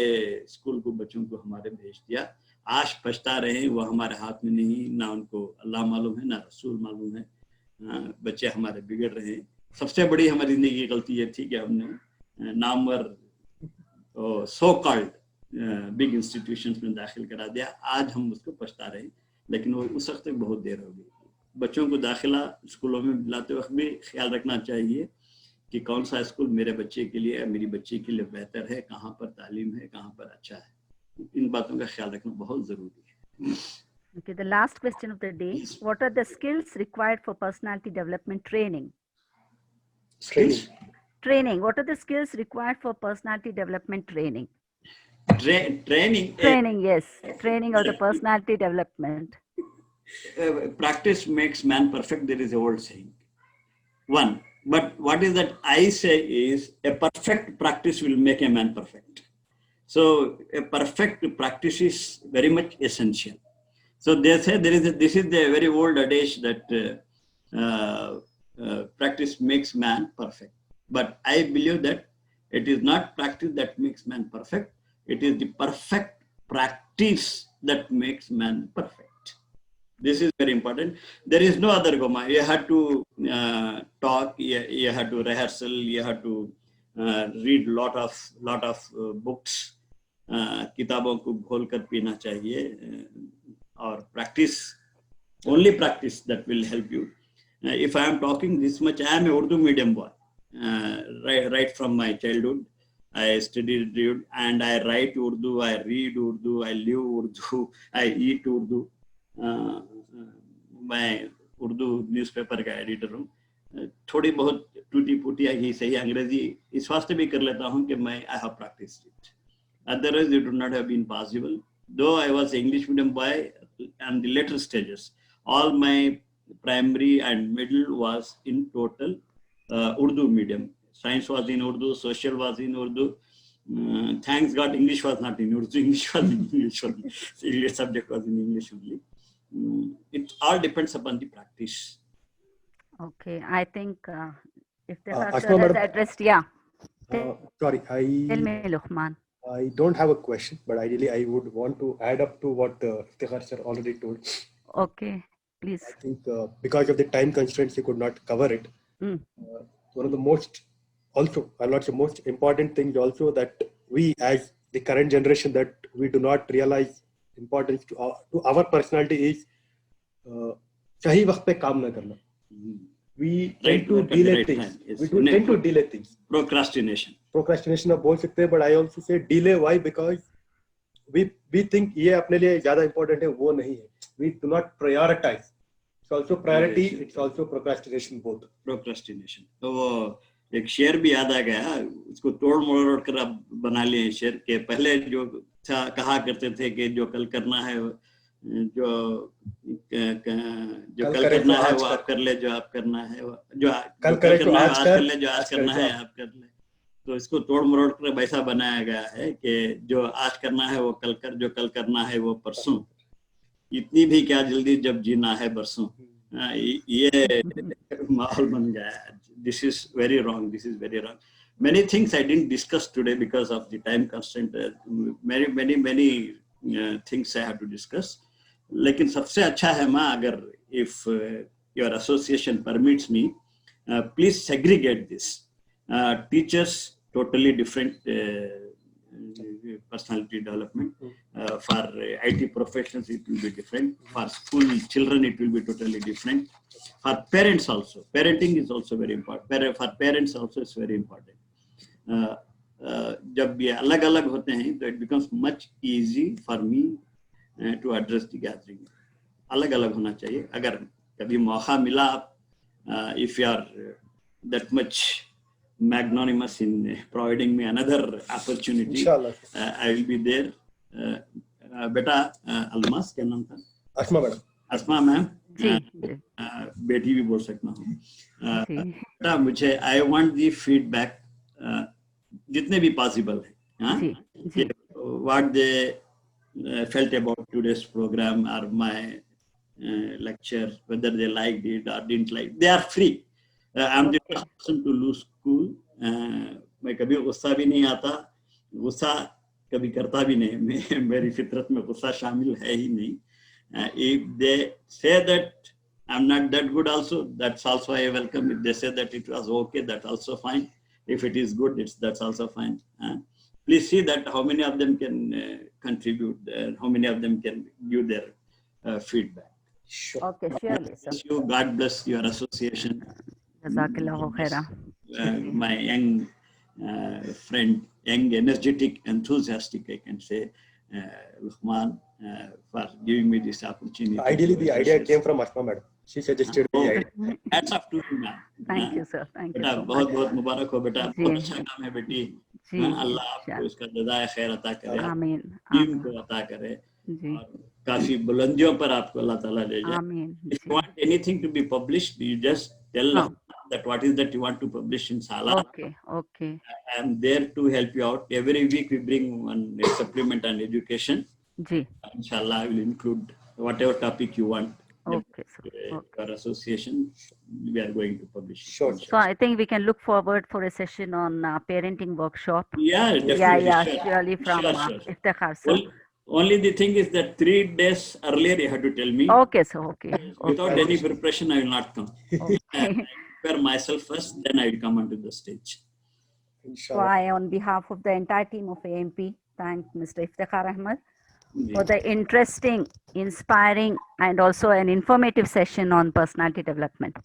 स्कूल को बच्चों को हमारे भेज दिया, आज पछता रहे हैं, वो हमारे हाथ में नहीं, ना उनको अल्लाह मालूम है ना रसूल मालूम है, बच्चे हमारे बिगड़ रहे हैं। सबसे बड़ी हमारी जिंदगी की गलती ये थी कि हमने Namvar so called big institutions में दाखिल करा दिया। आज हम उसको पछता रहे हैं, लेकिन वो उस वक्त तक बहुत देर हो गई। बच्चों को दाखिला स्कूलों में दिलाते वक्त भी ख्याल रखना चाहिए कि कौन सा स्कूल मेरे बच्चे के लिए, मेरी बच्ची के लिए बेहतर है, कहाँ पर तालीम है, कहाँ पर अच्छा है। इन बातों का ख्याल रखना बहुत जरूरी है। Okay, the last question of the day. What are the skills required for personality development training? Skills? Training. What are the skills required for personality development training? Training. Training, yes. Training of the personality development. Practice makes man perfect. There is an old saying. One. But what is that I say is a perfect practice will make a man perfect. So a perfect practice is very much essential. So they say this is the very old adage that practice makes man perfect. But I believe that it is not practice that makes man perfect. It is the perfect practice that makes man perfect. This is very important. There is no other goma. You have to talk. You have to rehearsal. You have to read lot of books. किताबों को घोल कर पीना चाहिए और practice, only practice that will help you. If I am talking this much, I am a Urdu medium boy. Right from my childhood, I studied Urdu and I write Urdu, I read Urdu, I live Urdu, I eat Urdu. मैं Urdu newspaper का editor हूँ। थोड़ी बहुत टूटी फूटी ही सही अंग्रेजी इस वास्ते भी कर लेता हूँ कि मैं I have practiced it. Otherwise, it would not have been possible. Though I was English medium boy and the later stages, all my primary and middle was in total Urdu medium. Science was in Urdu, social was in Urdu. Thanks God, English was not in Urdu. English was in English only. English subject was in English only. It all depends upon the practice. Okay, I think if the Asma has madam, addressed, yeah. Sorry, Tell me, Luqman. I don't have a question, but ideally I would want to add up to what Iftikhar sir already told. Okay, please. I think because of the time constraints, he could not cover it. One of the most important things also that we as the current generation that we do not realize importance to our personality is सही वक्त पे काम न करना. We tend to delay things. We tend to delay things. Procrastination. Procrastination आप बोल सकते हैं, but I also say delay. Why? Because we think ये अपने लिए ज़्यादा important है, वो नहीं है. We do not prioritize. It's also priority. It's also procrastination both. Procrastination. तो वो एक शेर भी याद आ गया, उसको तोड़ मरोड़ कर आप बना लिए शेर के। पहले जो कहा करते थे कि जो कल करना है, जो कल करना है वो आप कर ले, जो आप करना है जो कल करना है आज कर ले, जो आज करना है आप कर ले। तो इसको तोड़ मरोड़ कर वैसा बनाया गया है कि जो आज करना है वो कल कर, जो कल करना है वो परसों, इतनी भी क्या जल्दी जब जीना है बरसों। ये माहौल बन गया है। This is very wrong. This is very wrong. Many things I didn't discuss today because of the time constraint. Many things I have to discuss. लेकिन सबसे अच्छा है माँ, अगर if your association permits me, please segregate this. Teachers totally different personality development. For IT professionals it will be different. For school children it will be totally different. For parents also, parenting is also very important. For parents also is very important. जब ये अलग अलग होते हैं तो it becomes much easy for me to address the gathering. अलग अलग होना चाहिए. अगर कभी मौका मिला, if you are that much magnanimous in providing me another opportunity, I will be there. बेटा अलमास क्या नाम था? अस्मा मैडम. अस्मा मैम, बेटी भी बोल सकता हूँ. बेटा मुझे I want the feedback जितने भी possible है, what they felt about today's program or my lecture, whether they liked it or didn't like. They are free. I'm the Okay. first person to lose cool. मैं कभी गुस्सा भी नहीं आता, गुस्सा कभी करता भी नहीं. मेरी फितरत में गुस्सा शामिल है ही नहीं. If they say that I'm not that good also, that's also I welcome. If they say that it was okay, that's also fine. If it is good, that's also fine. Please see that how many of them can contribute, how many of them can give their feedback. Sure. Okay, surely, sir. God bless your association. Jazakallahu khaira. My young friend, young, energetic, enthusiastic, I can say, Luqman, for giving me this opportunity. Ideally, the idea came from Asma madam. She suggested the idea. Hats off to you, ma'am. Thank you, sir. Thank you बेटा so बहुत much. बहुत मुबारक हो बेटा, जी। बहुत अच्छा काम है बेटी. जी, अल्लाह आपको इसका जज़ाए खैर अता करे, आमीन. टीम को अता करे जी, और काफी बुलंदियों पर आपको अल्लाह ताला ले जाए. आमीन. If ji. you want anything to be published, you just tell No. us that what is that you want to publish in Salah. Okay, okay. I am there to help you out. Every week we bring one supplement on education. Ji. Inshallah, I will include whatever topic you want. Okay, sir. Okay. Our association, we are going to publish. Sure. So I think we can look forward for a session on parenting workshop. Yeah, definitely. Yeah, sure. surely from Sure. Iftikhar, sir. Only the thing is that 3 days earlier you have to tell me. Okay, sir. Okay. Without any preparation, I will not come. Okay. I prepare myself first, then I will come onto the stage. So Inshallah. I, on behalf of the entire team of AMP, thank Mr. Iftikhar Ahmed Yeah. for the interesting, inspiring, and also an informative session on personality development.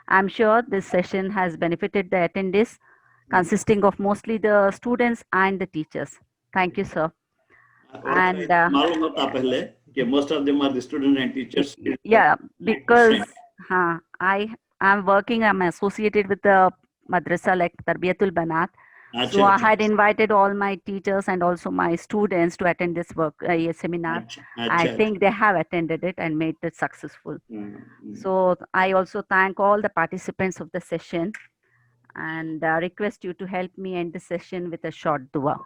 I'm sure this session has benefited the attendees, consisting of mostly the students and the teachers. Thank you, sir. And मालूम होता पहले कि most of them are the students and teachers. yeah, because Different. I'm associated with the madrasa like Tarbiyatul Banat. अच्छा, So I अच्छा, had invited all my teachers and also my students to attend this seminar. अच्छा, I अच्छा, think they have attended it and made it successful. अच्छा. So I also thank all the participants of the session and request you to help me end the session with a short dua.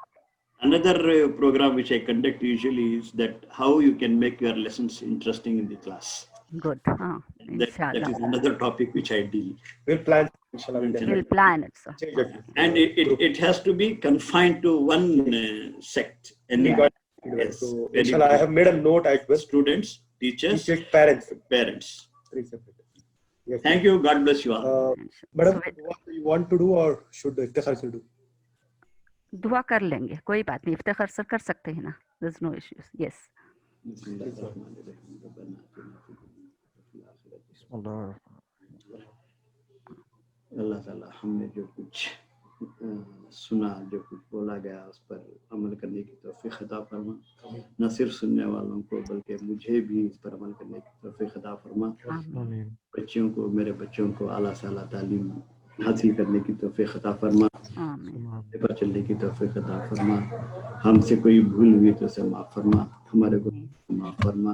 Another program which I conduct usually is that how you can make your lessons interesting in the class. Good. That Inshallah. is another topic which I deal. We'll plan. Inshallah. We'll Inshallah. We'll plan it, sir. change it. And it has to be confined to one sect. And We got Yes. So, Very inshallah, I have made a note as well. students, teachers, Teachers, parents, parents. 3 separate. Yes. Thank you. God bless you all. Madam, So what you want to do or should Iftikhar sir do? दुआ कर लेंगे कोई बात नहीं Iftikhar sir कर सकते हैं ना there's no issues yes अल्लाह ताला हमने जो कुछ सुना, जो कुछ बोला गया उस पर अमल करने की तौफीक अता फरमा. न सिर्फ सुनने वालों को बल्कि मुझे भी इस पर अमल करने की तौफीक अता फरमा. बच्चियों को, मेरे बच्चों को आला से आला तालीम हासिल करने की तौफीक अता फरमा. आमीन पर चलने की तौफीक अता फरमा. हमसे कोई भूल हुई तो उसे माफ़ फरमा. हमारे गुनाहों को माफ़ फरमा.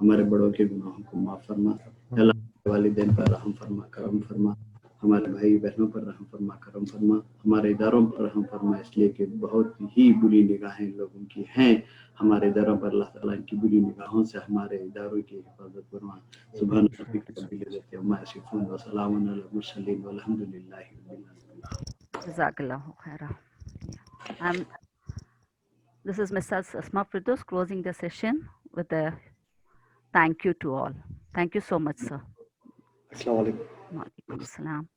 हमारे बड़ों के गुनाहों को माफ़ फरमा. अल्लाह वालिदैन पर रहम फरमा, करम फरमा. हमारे भाई बहनों पर रहम फरमा, करम फरमा. हमारे इदारों पर रहम फरमा, इसलिए कि बहुत ही बुरी निगाहें लोगों की हैं हमारे इदारों पर. अल्लाह ताला इनकी बुरी निगाहों से हमारे इदारों की हिफाजत फरमा. सुभान रब्बिक रब्बिल इज्जति अम्मा यसिफून व सलामुन अलल मुरसलीन वल्हम्दुलिल्लाहि रब्बिल आलमीन. Jazakallahu khaira. This is Mrs. Asma Firdaus closing the session with a thank you to all. Thank you so much, sir. Assalamu alaikum. Wa alaikum assalam.